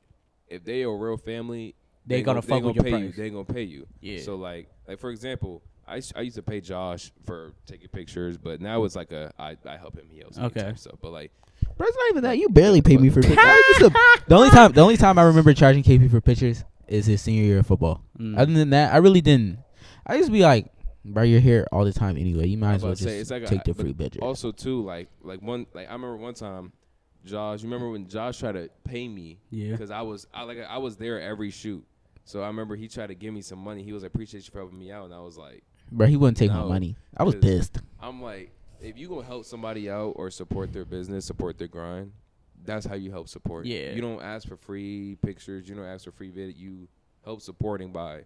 if they a real family, they gonna fuck with your pay price. you. They gonna pay you. Yeah. So like for example, I used to pay Josh for taking pictures, but now it's like I help him. He helps me Okay. type stuff. But like, But it's not even that. You barely pay me for pictures. The only time I remember charging KP for pictures is his senior year of football. Mm. Other than that, I really didn't. I used to be like, bro, you're here all the time anyway. You might as well about to say, just it's like take the but free picture. also too, like I remember one time, Josh. You remember when Josh tried to pay me? Yeah. Because I was there every shoot. So I remember he tried to give me some money. He was like, appreciate you for helping me out, and I was like, Bro, he wouldn't take my No, money. I was 'cause pissed. I'm like, if you gonna help somebody out or support their business, support their grind, that's how you help support. Yeah. You don't ask for free pictures. You don't ask for free video. You help supporting by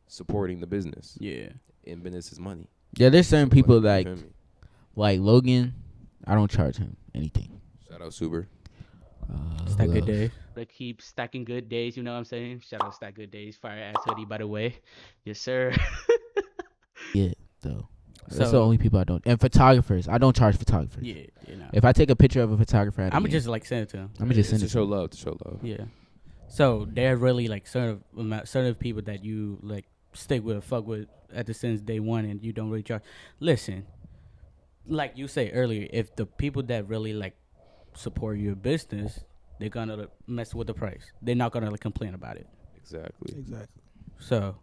supporting the business. Yeah. And business is money. Yeah, there's certain So, people you like feel me? Logan. I don't charge him anything. Shout out Super. Stack who good else? days. They keep stacking good days, you know what I'm saying? Shout out Stack Good Days, fire ass hoodie, by the way. Yes, sir. Yeah, though. So, That's the only people I don't. And photographers, I don't charge photographers. Yeah, you know. If I take a picture of a photographer, I'm gonna just like send it to him. I'm gonna just send to it show love. To show love. Yeah. So they're really like certain people that you like stick with, fuck with at the since day one, and you don't really charge. Listen, like you say earlier, if the people that really like support your business, they're gonna like, mess with the price. They're not gonna like, complain about it. Exactly. So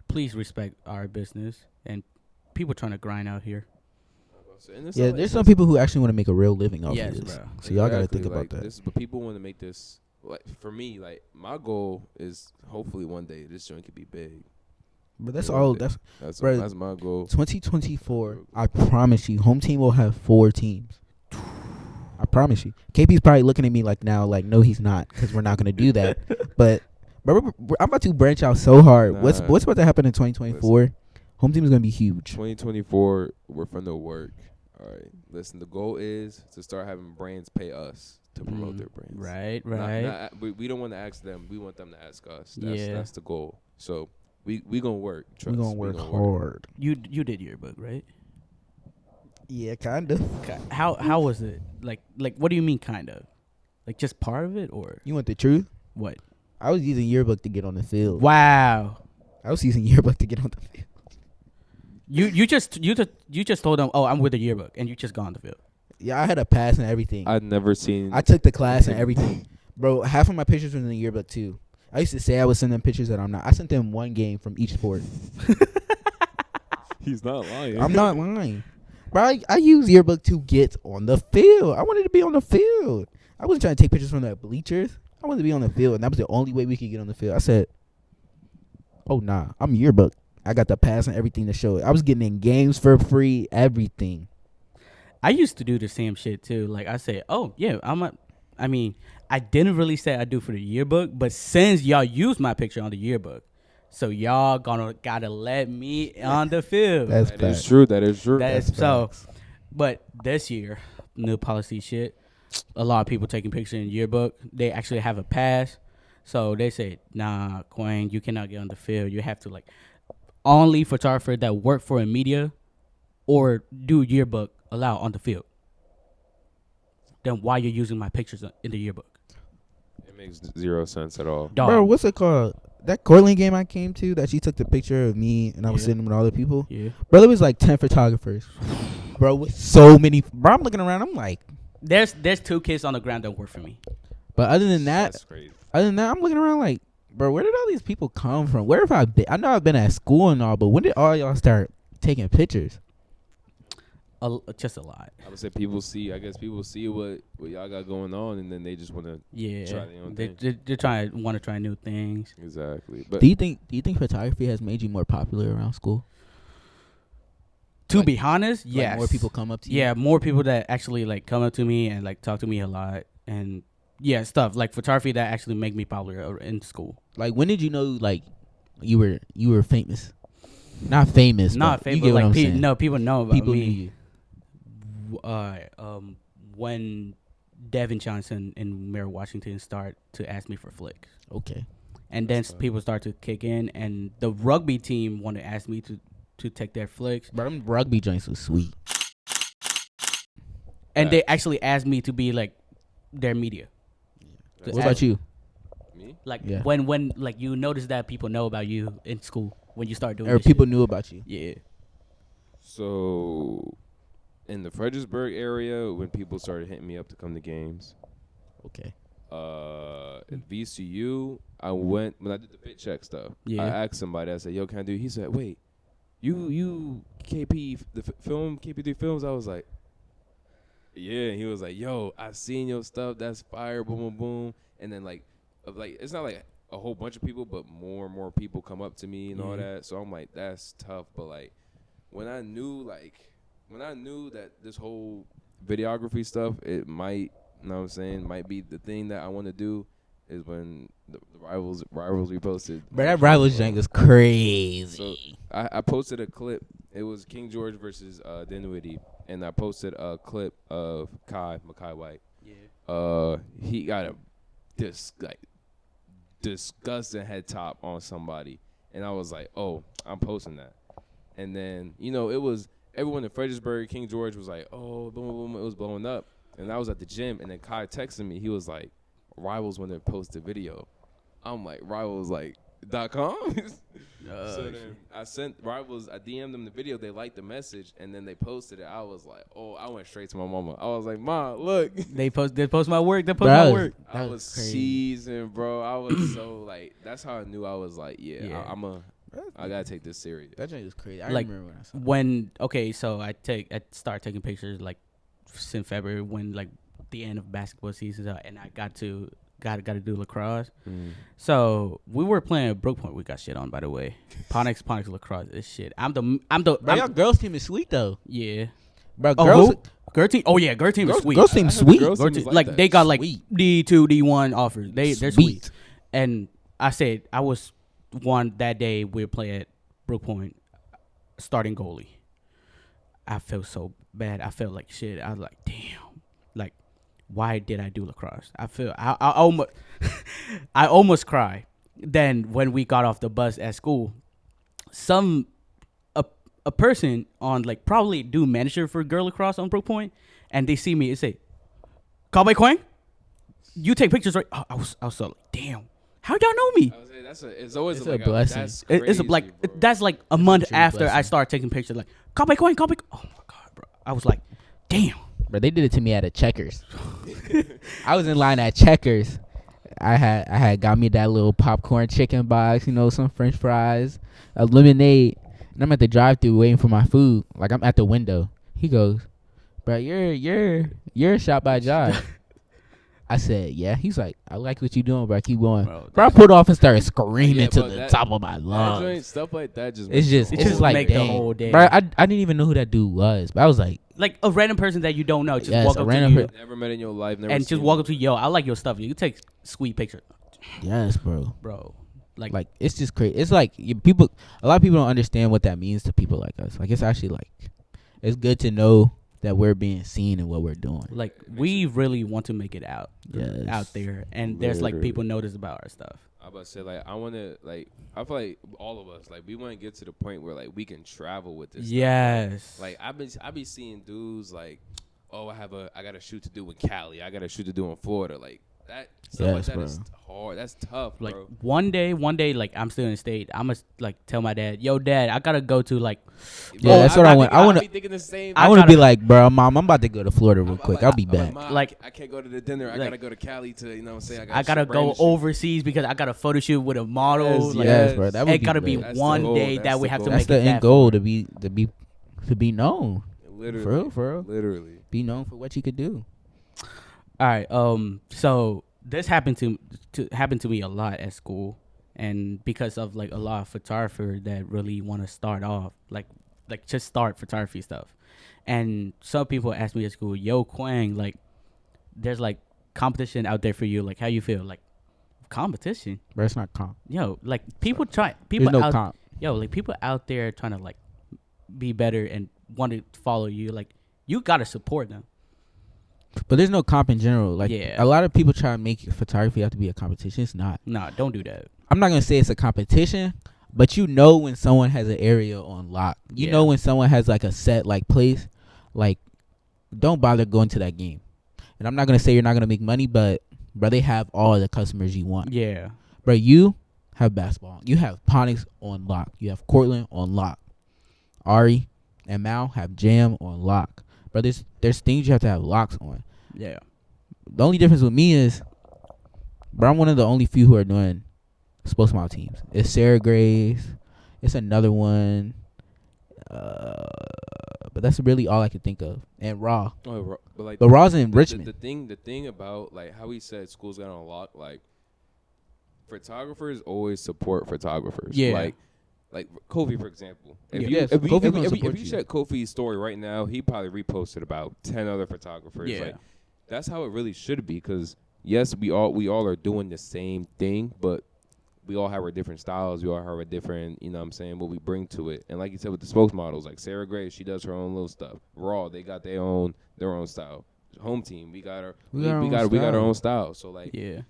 please respect our business and people trying to grind out here. Yeah, there's some people who actually want to make a real living off Yes, of this. bro. So y'all gotta think like, about that. This, but people want to make this. Like for me, like my goal is hopefully one day this joint could be big. But that's all. That's bro, that's my goal. 2024. I promise you, home team will have 4 teams. I promise you. KP's probably looking at me like now, like no, he's not, because we're not gonna do that. But I'm about to branch out so hard. Nah. What's about to happen in 2024? Home team is gonna be huge. 2024, we're from the work. All right. Listen, the goal is to start having brands pay us to promote their brands. Right. We don't want to ask them. We want them to ask us. Yeah. That's the goal. So we gonna work. Trust. We're gonna work hard. You did yearbook, right? Yeah, kind of. How was it? Like what do you mean kind of? Like just part of it or You want the truth? what? I was using yearbook to get on the field. Wow. I was using yearbook to get on the field. You just told them, "Oh, I'm with the yearbook," and you just got on the field. Yeah, I had a pass and everything. I've never seen. I took the class and everything. Bro, half of my pictures were in the yearbook too. I used to say I would send them pictures that I'm not. I sent them one game from each sport. He's not lying. I'm not lying. Bro, I use yearbook to get on the field. I wanted to be on the field. I wasn't trying to take pictures from the bleachers. I wanted to be on the field, and that was the only way we could get on the field. I said, oh, nah, I'm yearbook. I got the pass and everything to show it. I was getting in games for free, everything. I used to do the same shit too. Like I said, "Oh yeah, I mean, I didn't really say I do for the yearbook, but since y'all use my picture on the yearbook, so y'all gotta let me on the field." That is true. That is true. That's so. But this year, new policy shit. A lot of people taking pictures in yearbook. They actually have a pass, so they say, "Nah, Quang, you cannot get on the field. You have to like only photographer that work for a media or do yearbook allow on the field." Then why you're using my pictures in the yearbook? It makes zero sense at all. Dog. Bro, what's it called? That Cortland game I came to, that she took the picture of me and I was Yeah. sitting with all the people. Yeah. Bro, there was like 10 photographers. Bro, with so many. Bro, I'm looking around. I'm like. There's 2 kids on the ground that work for me. But other than that, That's crazy. I'm looking around like, bro, where did all these people come from? Where have I been? I know I've been at school and all, but when did all y'all start taking pictures? Just a lot. I would say people see. I guess people see what y'all got going on, and then they just want to Yeah. try their own They, thing. they're want to try new things. Exactly. But Do you think photography has made you more popular around school? To Like- be honest, Like yes. more people come up to you? Yeah, more people that actually like come up to me and like talk to me a lot, and yeah, stuff like photography that actually make me popular in school. Like when did you know like you were famous? Not famous. Not but you famous, get what like I'm saying. no people know about People me. knew you. When Devin Johnson and Mayor Washington start to ask me for flicks, Okay. and then people start to kick in, and the rugby team want to ask me to take their flicks, Bro, them rugby joints was sweet. and they actually asked me to be like their media. To What about ask- you? me, Like Yeah. when like you notice that people know about you in school when you start doing Or this people shit. knew about you? Yeah. so in the Fredericksburg area, when people started hitting me up to come to games, Okay. at VCU, I went when I did the fit check stuff. Yeah. I asked somebody. I said, "Yo, can I do?" He said, "Wait, you KP film KP3 films?" I was like, "Yeah." And he was like, "Yo, I seen your stuff. That's fire. Boom, boom, boom." And then like it's not like a whole bunch of people, but more and more people come up to me and all Yeah. that. So I'm like, that's tough. But like when I knew that this whole videography stuff, it might, you know what I'm saying, might be the thing that I want to do, is when the rivals reposted. Bro, that Rivals jank is crazy. So I posted a clip. It was King George versus Dinwiddie, and I posted a clip of Makai White. Yeah. He got a disgusting head top on somebody, and I was like, oh, I'm posting that. And then, you know, it was everyone in Fredericksburg, King George was like, oh, boom, boom, boom. It was blowing up. And I was at the gym, and then Kai texted me. He was like, Rivals when they post a video. I'm like, Rivals, like, .com? So then I sent Rivals, I DM'd them the video. They liked the message, and then they posted it. I was like, oh, I went straight to my mama. I was like, Ma, look. They post my work. My work. I was seasoned, bro. I was so, like, that's how I knew I was like, I got to take this serious. That joint was crazy. I Like, remember when I saw it. So I started taking pictures, like, since February when, like, the end of basketball season, and I got to do lacrosse. So we were playing at Brook Point. We got shit on, by the way. Ponix lacrosse is shit. Bro, y'all girls team is sweet though. Yeah. Bro, girl team. Oh yeah, girl team is sweet. Girls team sweet. Girls team is Like that. they got like Sweet. D2, D1 offers. They're sweet. And I said I was one that day we were playing at Brook Point, starting goalie. I felt so bad. I felt like shit. I was like, damn. Like, why did I do lacrosse? I almost I almost cried. Then when we got off the bus at school, a person on like probably do manager for girl lacrosse on Brook Point, and they see me and say, Cowboy Quang, you take pictures, right? I was so like, damn, how y'all know me? I would say it's always It's like a blessing. That's It's crazy, like bro. that's like a month true after I blessing. started taking pictures. Like Cowboy Quang. Oh my god, bro! I was like, damn. Bro, they did it to me at a Checkers. I was in line at Checkers. I had got me that little popcorn chicken box, you know, some French fries, a lemonade, and I'm at the drive-thru waiting for my food. Like I'm at the window. He goes, "Bro, you're shot by Josh." I said, "Yeah." He's like, "I like what you doing, bro. Keep going." Bro, I put off and started screaming Yeah, to but the that- top of my That lungs. joint, stuff like that just It's makes just the whole like make the dang. whole day. Bro, I didn't even know who that dude was, but I was like, Like a random person that you don't know, just Yes, walk a up to random you never met in your life, never and just seen walk him. up to you, yo, I like your stuff. You take sweet pictures, "Yes, bro." bro. Like it's just crazy. It's like a lot of people don't understand what that means to people like us. Like it's actually like it's good to know that we're being seen and what we're doing. Like we really want to make it out Yes. there, and there's like Literally. people notice about our stuff. I about to say like I want to like I feel like all of us like we want to get to the point where like we can travel with this. Yes. Stuff. Like I be seeing dudes like, oh I got a shoot to do in Cali. I got a shoot to do in Florida. Like that stuff like Yes, that bro. is hard. That's tough, Like bro. one day, like I'm still in the state. I'm gonna like tell my dad, yo, dad, I gotta go to like. Yeah, that's what I want. I want be thinking the same. I want to be like, bro, mom, I'm about to go to Florida real quick. I'll be back. Like- I can't go to the dinner. I like- gotta go to Cali to you know what I'm saying. I gotta go overseas because I got a photo shoot with a model. Yes, like, Yes, bro. That would it gotta be That's the one goal. day That's that we the have to goal. That's make the it end that goal far. to be known. Literally, For real. Literally. Be known for what you could do. All right. So this happened to me a lot at school, and because of like a lot of photographers that really want to start off, like just start photography stuff, and some people ask me at school, "Yo, Quang, like, there's like competition out there for you. Like, how you feel? Like, competition? Bro, it's not comp. Yo, like people There's no out, comp. yo, like people out there trying to like be better and want to follow you. Like, you gotta support them. But there's no comp in general. Like Yeah. a lot of people try to make photography have to be a competition. It's not. Nah, don't do that. I'm not gonna say it's a competition, but you know when someone has an area on lock. You Yeah. know when someone has like a set like place, like don't bother going to that game. And I'm not gonna say you're not gonna make money, but bro, they have all the customers you want. Yeah. Bro, you have basketball. You have Ponix on lock. You have Cortland on lock. Ari and Mal have Jam on lock. Bro, there's things you have to have locks on. Yeah. The only difference with me is, bro, I'm one of the only few who are doing sports model teams. It's Sarah Grace. It's another one. But that's really all I can think of. And Raw. Oh, but like But Raw's in Richmond. The thing about like how he said schools got on lock, like photographers always support photographers. Yeah. Like Kofi, for example. Yeah. If Yes, you Kofi gonna support if you you. check Kofi's story right now, he probably reposted about 10 other photographers. Yeah. Like that's how it really should be. Because yes, we all are doing the same thing, but we all have our different styles. We all have our different, you know what I'm saying, what we bring to it. And like you said with the spokesmodels, like Sarah Grace, she does her own little stuff. Raw, they got their own style. Home team, we got our we got our own style. So like Yeah.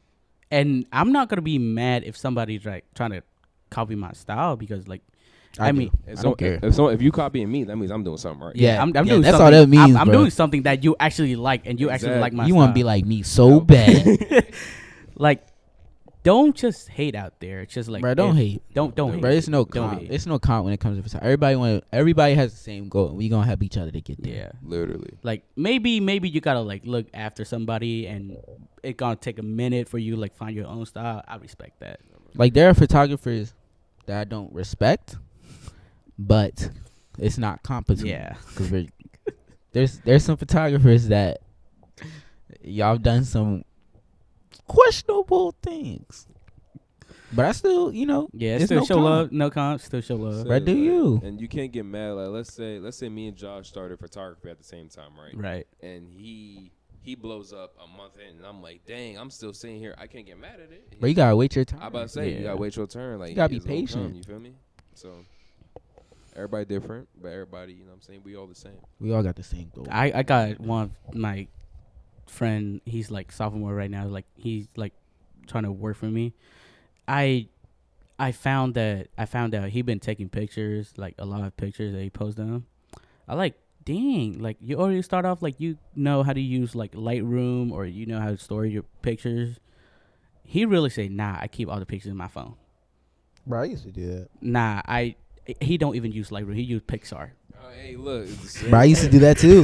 And I'm not gonna be mad if somebody's like trying to copy my style because like I mean, do. I don't care. If you copying me, that means I'm doing something right. I'm doing that's something. all that means, I'm bro. doing something that you actually like, and you actually like my You style. want to be like me so bad. Like, don't just hate out there. It's just like, Bro, don't hate. Don't hate. Bro, it's no Don't comp. hate. It's no comp when it comes to photography. Everybody has the same goal. We gonna help each other to get there. Yeah. Literally. Like, maybe you gotta like look after somebody, and it gonna take a minute for you like find your own style. I respect that. Like there are photographers that I don't respect, but it's not competition. Yeah. Because there's some photographers that y'all done some questionable things, but I still, Yeah, it's still no show comp. love. No comp. Still show love. Bro, do you? And you can't get mad. Like let's say me and Josh started photography at the same time, right? Right. And he blows up a month in, and I'm like, dang, I'm still sitting here. I can't get mad at it. But you gotta wait your time. I about to say Yeah. you gotta wait your turn. Like You gotta be it's gonna come, patient. you feel me? So everybody different, but everybody, you know what I'm saying? We all the same. We all got the same goal. I got one of my friend. He's like sophomore right now. Like he's like trying to work for me. I found out he been taking pictures, like a lot of pictures that he posts them. I like, dang, like you already start off like you know how to use like Lightroom, or you know how to store your pictures. He really said, nah, I keep all the pictures in my phone. Bro, I used to do that. Nah, he don't even use Lightroom. He use Pixar. Hey, look. Bro, I used to do that too.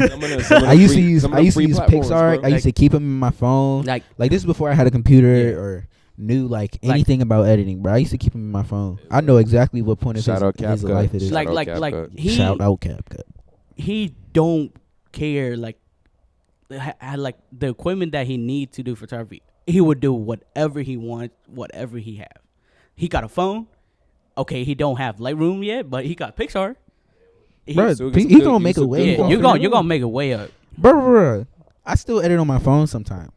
I used to use Pixar. Bro. I used to keep them in my phone. Like Like this is before I had a computer Yeah. or knew like anything about editing, bro. I used to keep them in my phone. I know exactly what point of Shout out his CapCut. life it is. like CapCut. he Shout out CapCut. he don't care like like the equipment that he needs to do photography. He would do whatever he wants, whatever he have. He got a phone. Okay, he don't have Lightroom yet, but he got Pixar. Bro, still he get some gonna good- make a some way. good You're quality. gonna make a way up. Bro, I still edit on my phone sometimes.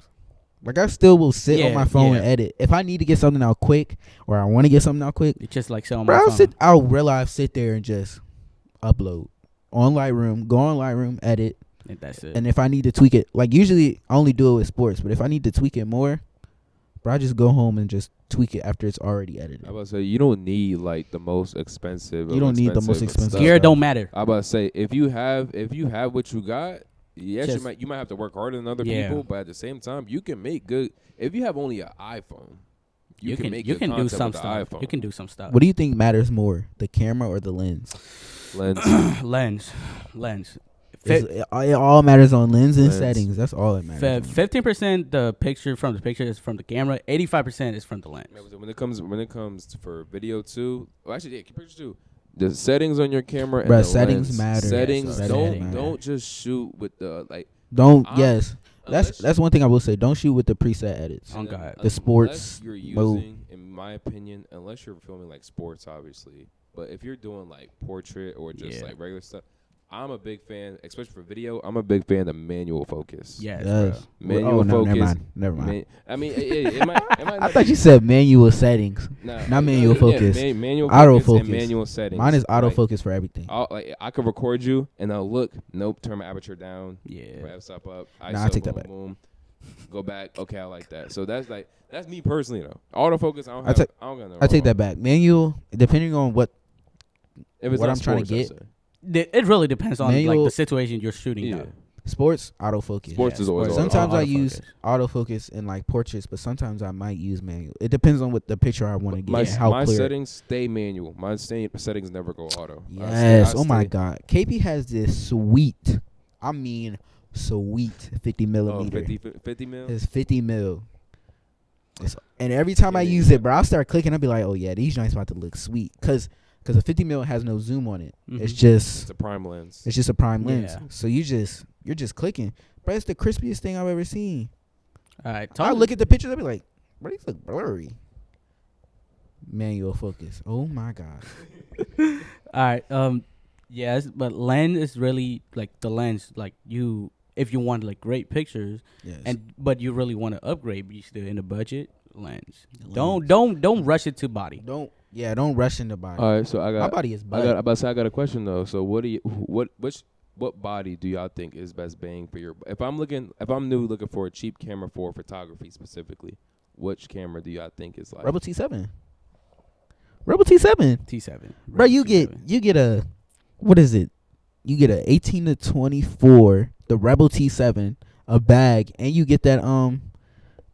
Like I still will sit on Yeah, my phone yeah. and edit. If I need to get something out quick or I want to get something out quick, It's just like so on bro, my phone. I'll real life sit there and just upload on Lightroom, go on Lightroom, edit, And that's it. and if I need to tweak it, like usually I only do it with sports, but if I need to tweak it more, bro, I just go home and just tweak it after it's already edited. I about to say you don't need like the most expensive. You don't need the most expensive stuff. Gear don't matter. I about to say if you have what you got, yes, Just- you might have to work harder than other Yeah. people, but at the same time, you can make good. If you have only an iPhone, you can make you good can do content some with the stuff. iPhone. You can do some stuff. What do you think matters more, the camera or the lens? Lens. lens. It all matters on lens and Lens. settings. That's all that matters. 15% the picture is from the camera. 85% is from the lens. When it comes for video too, well, actually, yeah, pictures too. The settings on your camera and Bruh, the settings lens. matter. Settings Settings don't matter. don't just shoot with the like. Don't unless- that's one thing I will say. Don't shoot with the preset edits. Oh, and God. The sports Unless you're mode. using, in my opinion, unless you're filming like sports, obviously. But if you're doing like portrait or just Yeah. like regular stuff, I'm a big fan, especially for video. I'm a big fan of manual focus. Yes, Yes. Manual Oh, no, focus. never mind. Never mind. I mean, it might I not thought be- you said manual settings. Nah, not manual focus. manual Auto focus and focus. manual settings. Mine is Like, autofocus for everything. I could record you and I'll look. Nope, turn my aperture down. Yeah. F stop up. Nah, I take that back. Boom. Go back. Okay, I like that. So that's me personally though. Autofocus. I don't I take- got no. I take that back. Manual, depending on what If it's what not I'm trying to sports, get. I'd say. It really depends on like Manual- the situation you're shooting. Yeah. though. sports, autofocus. Sports is always Sometimes I autofocus. use autofocus in like portraits, but sometimes I might use manual. It depends on what the picture I want to get. My, and how my clear. settings stay manual. My settings never go auto. Yes. I Oh my stay- God. KP has this sweet, I mean sweet 50 Oh, millimeter. 50 mil. It's 50 mil. And every time I use it, bro, I'll start clicking. I'll be like, oh yeah, these joints about to look sweet, cause a 50 mil has no zoom on it. Mhm. It's just It's a prime lens. It's just a prime lens. Yeah. So you're just clicking. But it's the crispiest thing I've ever seen. All right. I look at the pictures, I'll be like, bro, these look blurry. Manual focus. Oh my God. All right. Yes, but lens is really like the lens. Like if you want like great pictures, Yes. but you really want to upgrade, but you still in the budget, lens. Lens. Don't rush it to body. don't rush in the body. All right, so I My got. body is I butt. got. About to say I got a question though. So what body do y'all think is best bang for your? If I'm looking for a cheap camera for photography specifically, which camera do y'all think is like? Rebel T7. Rebel T7. T7. Bro, you get a, what is it? You get a 18 to 24, the Rebel T7, a bag, and you get that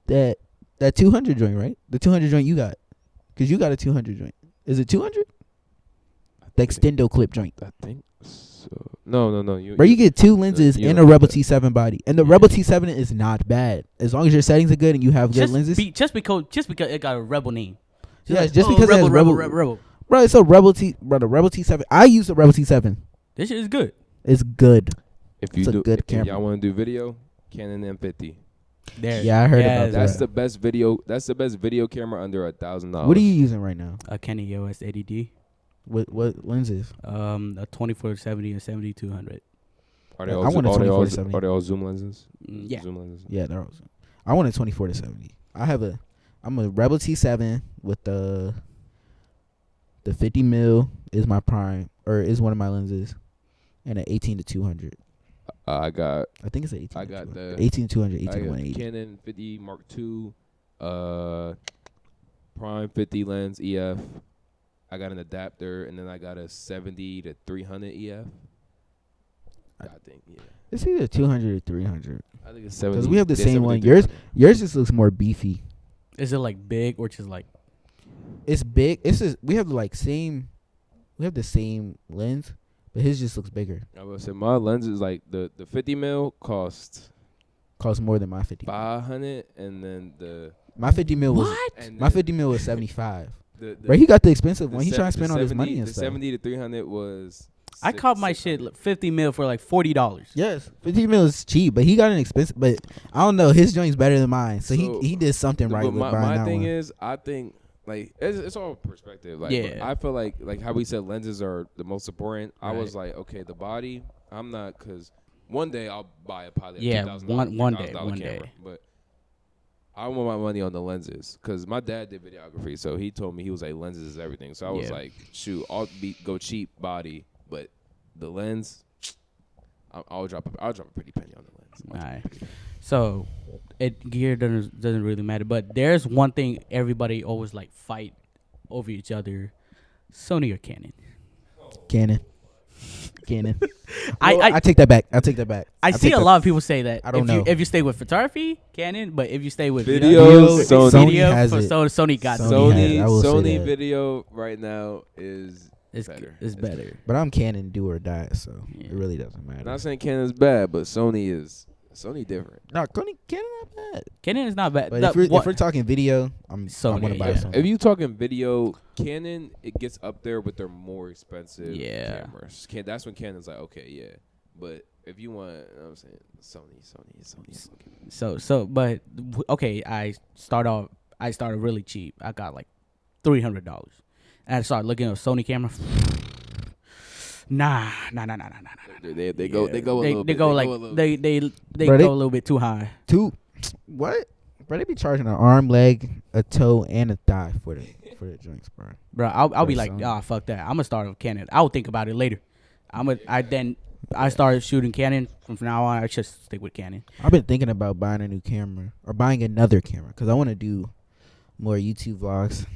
that 200 joint, right? The 200 joint you got, cause you got a 200 joint. Is it 200? The extendo clip joint. I think so. No. Bro, you get 2 lenses you and don't a Rebel get that. T7 body, and the Yeah. Rebel T7 is not bad as long as your settings are good and you have good lenses. Just because it got a Rebel name. Yeah, just because it has Rebel. Bro, it's a Rebel the Rebel T7. I use the Rebel T7. This shit is good. It's good. If you It's a do, good if camera. y'all want to do video, Canon M50. There. Yeah, I heard about That's that. the best video. That's the best video camera under $1,000. What are you using right now? A Canon EOS 80D. What lenses? A 24-70 and 70-200. Are they I all, want a are they all, 24-70. are they all zoom lenses? Yeah. Zoom lenses. Yeah, they're awesome. I want a 24 to 70. I'm a Rebel T7 with the 50 mil is my prime, or is one of my lenses, and an 18 to 200. I think it's an 18. I got the 18 to 200, 18 I to got 180. Canon 50 Mark II, prime 50 lens EF. I got an adapter, and then I got a 70 to 300 EF. I think, yeah. It's either 200 or 300. I think it's 70. Because we have the yeah, same 70 one. 300. Yours just looks more beefy. Is it like big or just like? It's big. It's just, we have the same lens, but his just looks bigger. I would say my lens is like the 50 mil cost Costs more than my 50. 500, and then My 50 mil was and my then 50 mil was 75. the Bro, he got the expensive the one. He trying to spend all his 70 money and the stuff. 70 to 300 was. I caught my shit 50 mil for like $40. Yes, 50 mil is cheap, but he got an expensive. But I don't know, his joint's better than mine, so he did something right But with buying my that thing one. is, I think like it's all perspective. Like, Yeah. I feel like how we said lenses are the most important. I was Right. like, okay, the body, I'm not, because one day I'll buy a Pilot. Yeah, $2,000 one day, $3,000 one camera, day. But I want my money on the lenses, because my dad did videography, so he told me, he was like, lenses is everything. So I was Yeah. like, shoot, I'll go cheap body, but the lens, I'll drop a pretty penny on the lens. All right. So, gear doesn't really matter, but there's one thing everybody always like fight over each other: Sony or Canon. Canon. I I take that back. I see a lot of people say that. I don't if know. if you stay with photography, Canon, but if you stay with Video, Sony. video, has it. Sony got Sony has it. I will say Sony that. video right now is it's better. It's better. But I'm Canon do or die, so Yeah. it really doesn't matter. I'm not saying Canon's bad, but Sony different. No, Canon not bad. Canon is not bad. But The- if we're talking video, I Sony, want to buy yeah. Sony. If you talking video, Canon, it gets up there with their more expensive Yeah. cameras. That's when Canon's like, okay, yeah. But if you want, you know what I'm saying, Sony. But okay, I started really cheap. I got like $300, and I started looking at a Sony camera. Nah. They go a little bit. Go a little bit too high. What? Bro, they be charging an arm, leg, a toe, and a thigh for the joints, bro. Bro, I'll be For like, Sony. fuck that. I'm gonna start with Canon. I'll think about it later. I started shooting Canon. From now on, I just stick with Canon. I've been thinking about buying a new camera or buying another camera because I want to do more YouTube vlogs.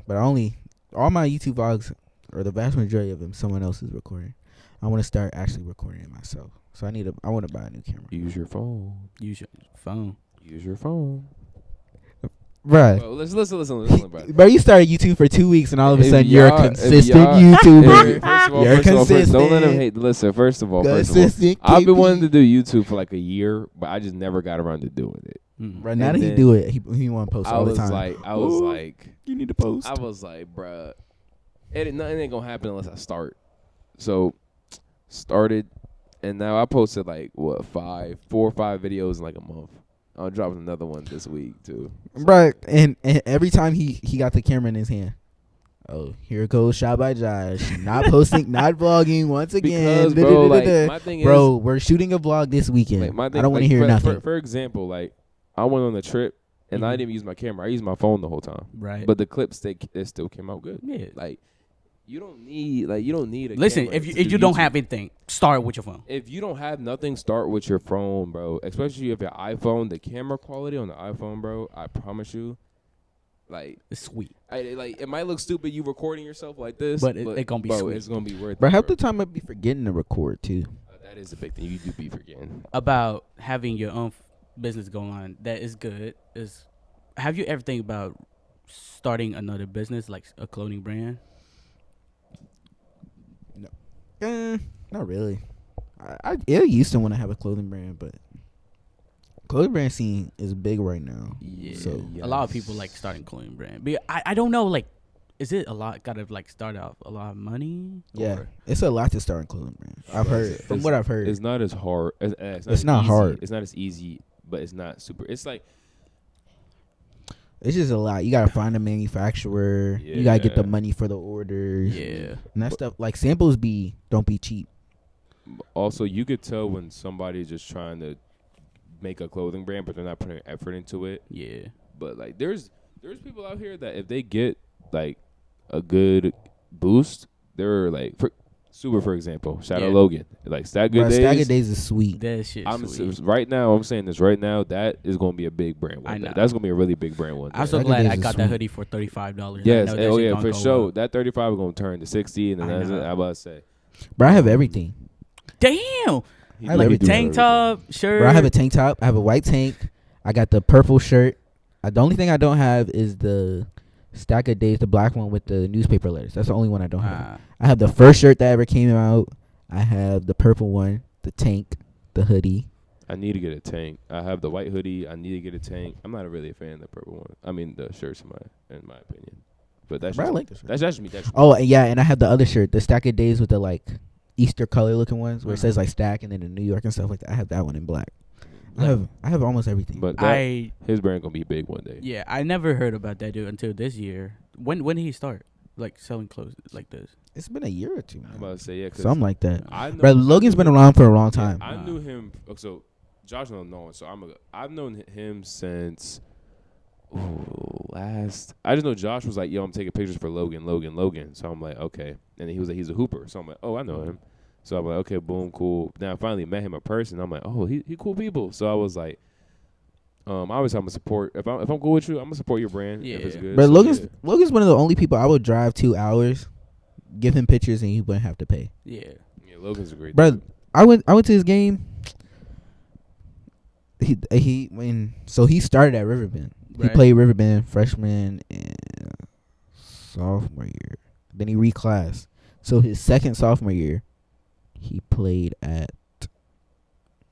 But all my YouTube vlogs, or the vast majority of them, someone else is recording. I want to start actually recording it myself. So I want to buy a new camera. Use your phone. Use your phone. Use your phone. Bruh. Bro, listen, bro. Bro, you started YouTube for 2 weeks and all of a If sudden you're a y'all- if consistent y'all- YouTuber. First of all, You're don't let consistent. him hate. Listen, first of all, Consistent I've been KP. wanting to do YouTube for like a year, but I just never got around to doing it. Right now And that he then do it, he want to post I all the was time. like, You need to post. I was like, bruh, nothing ain't gonna happen unless I start. So, started, and now I posted like 4 or 5 videos in like a month. I'll drop another one this week too. Bruh, and every time he got the camera in his hand, oh, here goes Shot by Josh. Not posting, not vlogging once again. Because, bro, like, my thing Bro, we're shooting a vlog this weekend. like, my thing, I don't want to like, hear nothing. For example, like, I went on a trip and I Mhm. didn't even use my camera. I used my phone the whole time. Right. But the clips, they still came out good. yeah. Like, you don't need a Listen, camera if to you do don't YouTube. have anything, start with your phone. If you don't have nothing, start with your phone, bro. Especially if your iPhone, the camera quality on the iPhone, bro, I promise you, Like It's sweet. like it might look stupid you recording yourself like this, But it gonna be bro, sweet. it's gonna be worth But it. half Bro. the time I'd be forgetting to record too. That is a big thing. You do be forgetting. About having your own business going on, that is good. Have you ever think about starting another business, like a clothing brand? Not really. I used to want to have a clothing brand, but clothing brand scene is big right now. Yeah. So A lot of people like starting clothing brand. But I don't know, like, is it a lot? Got to like start off a lot of money? yeah, Or? it's a lot to start a clothing brand. I've heard from what I've heard. It's not as hard. It's not easy. hard. It's not as easy, but it's not super. It's like It's just a lot. You gotta find a manufacturer. You gotta get the money for the orders. Yeah. And that stuff, like samples, don't be cheap. also you could tell when somebody's just trying to make a clothing brand, but they're not putting effort into it. Yeah. But like, there's people out here that if they get like a good boost, they're like for example, shout out Logan. Like Stagger Days. Stagger Days is sweet. That shit sweet. Right now, I'm saying this right now. That is going to be a big brand one day. That's going to be a really big brand one day. I'm so Stagger glad Days I is got sweet. that hoodie for $35. Yes, I for sure. That 35 is going to turn to 60, and then I that's know. I'm about to say. Bro, I have everything. Damn. I have Like a everything. tank top, shirt. Bro, I have a tank top. I have a white tank. I got the purple shirt. The only thing I don't have is the Stagger Days, the black one with the newspaper letters. That's the only one I don't have. I have the first shirt that ever came out. I have the purple one, the tank, the hoodie. I need to get a tank. I have the white hoodie. I need to get a tank. I'm not really a fan of the purple one. I mean, the shirts, in my opinion. But that's Bro, I just, like the shirt. that's just me. That's Oh, and yeah, and I have the other shirt, the Stagger Days with the like Easter color looking ones where it Uh-huh. says like stack and then in New York and stuff like that. I have that one in black. I have almost everything. But his brand gonna be big one day. Yeah, I never heard about that dude until this year. When did he start like selling clothes like this? It's been a year or two. I'm about to say Something like that. I know, But Logan's been around for a long time. I knew him. So Josh don't know him. So I've known him since last. I just know Josh was like, "Yo, I'm taking pictures for Logan." So I'm like, okay. And he was like, he's a hooper. So I'm like, oh, I know him. So I'm like, okay, boom, cool. Then I finally met him in person. I'm like, oh, he cool people. So I was like, obviously I'm gonna support. If I'm cool with you, I'm gonna support your brand. Yeah. If it's good. But So, Logan's one of the only people I would drive 2 hours, give him pictures, and he wouldn't have to pay. Yeah. Yeah, Logan's a great. Bro, dude. I went to his game. He started at Riverbend. He Right. played Riverbend freshman and sophomore year. Then he reclassed. So his second sophomore year, he played at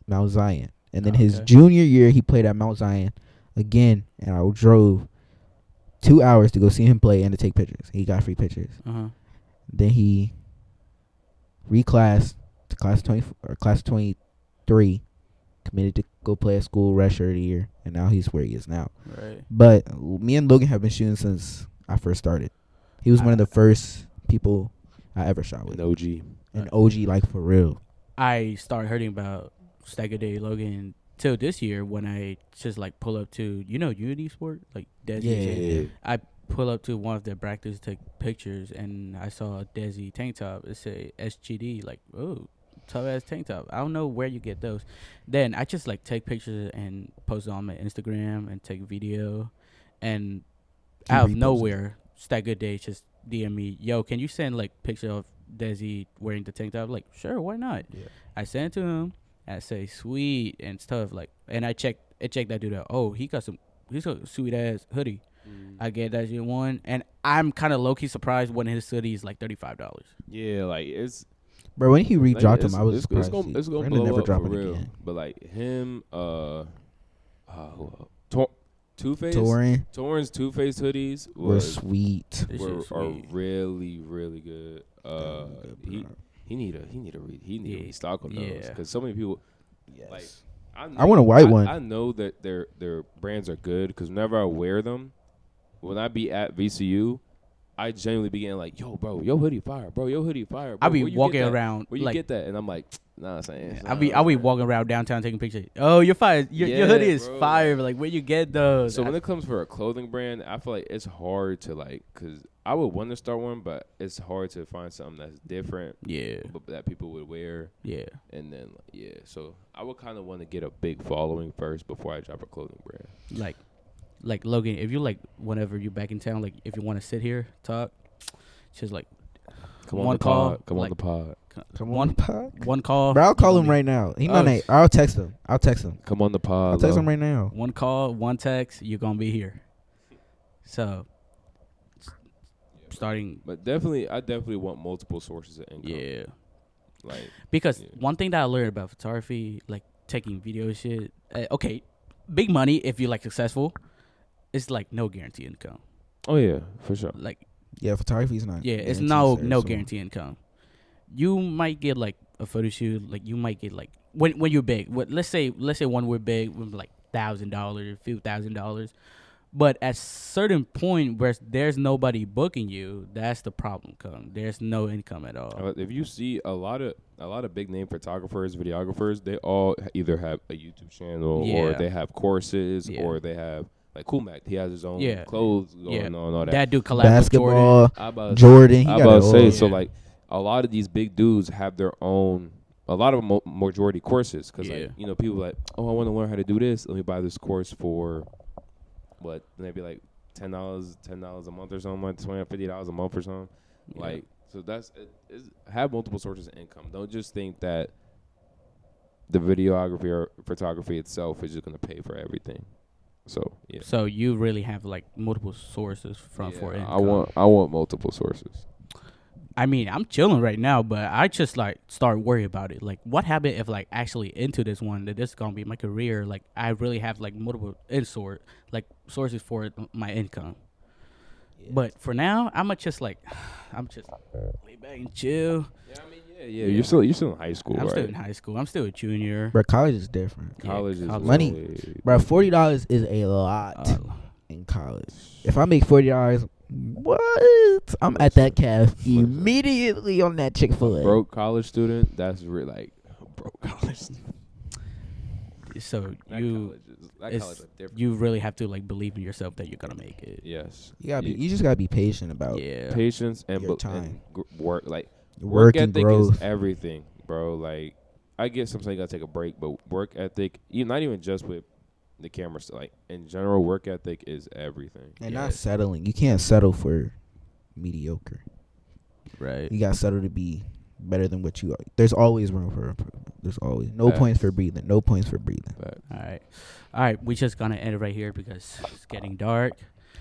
Mount Zion. And then his junior year, he played at Mount Zion again. And I drove 2 hours to go see him play and to take pictures. He got free pictures. Then he reclassed to class 23, committed to go play at school, redshirt a year, and now he's where he is now. Right. But me and Logan have been shooting since I first started. He was one of the first people I ever shot with. An OG, like for real. I started hearing about Stagger Day Logan till this year when I just like pull up to Unity Sport, like Desi. Yeah. I pull up to one of their practice to take pictures and I saw a Desi tank top. It said SGD, like, oh, tough ass tank top. I don't know where you get those. Then I just like take pictures and post it on my Instagram and take video, and out of nowhere, Stagger Day just DM me, yo, can you send like picture of Desi wearing the tank top? Like, sure, why not? Yeah. I sent it to him. I say sweet and stuff like, and I checked that dude out. Oh, he's got a sweet ass hoodie. I get that shit one, and I'm kind of low key surprised when his hoodie is like $35. Yeah, like it's. Bro, when he redropped him, I was It's surprised. gonna Brandon blow never up drop for it real. again. But like him, Two-Face, Torrance Two-Face hoodies were sweet. are really really good. He need to restock on those because so many people. Yes. Like I want a white one. I know that their brands are good because whenever I wear them, when I be at VCU, I genuinely be getting like, yo, bro, your hoodie fire, bro, your hoodie fire. Bro, I be walking around. Where you get that? And I'm like, nah, saying. I be walking around downtown taking pictures. Oh, you're fire. Your hoodie is bro. fire. Like, where you get those? So when it comes for a clothing brand, I feel like it's hard to like, cause I would want to start one, but it's hard to find something that's different. Yeah. But that people would wear. Yeah. And then So I would kind of want to get a big following first before I drop a clothing brand. like Logan, if you like, whenever you back in town, like if you want to sit here talk, just like Come on one the call, pod. Come on like, the pod. Come one on, pod. one call. Bro, I'll you call gonna him be- right now. He Oh, might. I'll text him. I'll text him. Come on the pod. I'll text Lo. him right now. One call, one text, you're gonna be here. So, starting, But I definitely want multiple sources of income. yeah, Like, because yeah. one thing that I learned about photography, like taking video shit, okay, big money if you're like successful, it's like no guarantee income. oh yeah, for sure. Like, Yeah, photography's not. yeah, it's guaranteed, no so- guarantee income. You might get like a photo shoot, like you might get like when you're big. Let's say when we're big, we're like $1,000, few $1,000. But at certain point where there's nobody booking you, that's the problem. There's no income at all. If you see a lot of big name photographers, videographers, they all either have a YouTube channel or Yeah. they have courses Yeah. or they have like Cool Mac. He has his own Yeah. clothes going Yeah. on, all that. That dude collab with Jordan. Basketball, I about Jordan. He I got about it to say all. so. Yeah. Like a lot of these big dudes have their own. A lot of majority courses because Yeah. like you know people like, oh, I want to learn how to do this. Let me buy this course for what maybe like $10 a month or something, like $20-$50 a month or something. Yeah. Like, so that's have multiple sources of income. Don't just think that the videography or photography itself is just gonna pay for everything. So yeah, So you really have like multiple sources for income. I want multiple sources. I mean, I'm chilling right now, but I just like start worrying about it. Like, what happened if like actually into this one that this is gonna be my career? Like, I really have like multiple sources for my income. But for now, I'm just lay back and chill. Yeah, I mean, yeah. You're still in high school, I'm right? still in high school. I'm still a junior. Bro, college is different. College is college. way- Bro, $40 is a lot in college. If I make $40, what? I'm at that calf immediately on that Chick-fil-A. broke college student. That's really like broke college student. So That college is different. you really have to like believe in yourself that you're gonna make it. Yes, You just gotta be patient about Yeah. patience and, Your time. work. Like work work and ethic growth. is everything, bro. Like I get sometimes you gotta take a break, but work ethic, not even just with the camera, so like in general, work ethic is everything. And not settling. You can't settle for mediocre. Right. You gotta settle to be better than what you are. There's always room for improvement. There's always no Facts. points for breathing. No points for breathing. But All right. We just gonna end it right here because it's getting dark.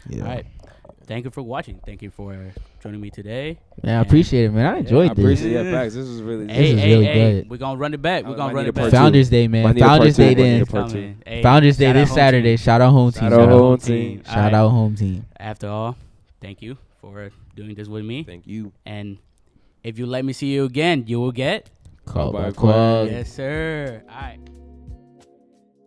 Yeah. All right. Thank you for watching. Thank you for joining me today. Man, I appreciate it, man. I enjoyed I this. appreciate facts. This was really. This is really good. We're gonna run it back. We're I gonna run need a it back. part two. Founders Day, man. Might need a part Founders two. Day Might need then. a part two. Coming. Hey, Founders Day shout this out home Saturday. team. Shout out home team. Shout out home team. All Shout right. out home team. After all, thank you for doing this with me. Thank you. And if you let me see you again, you will get. Call by by Quad. Yes, sir. All right.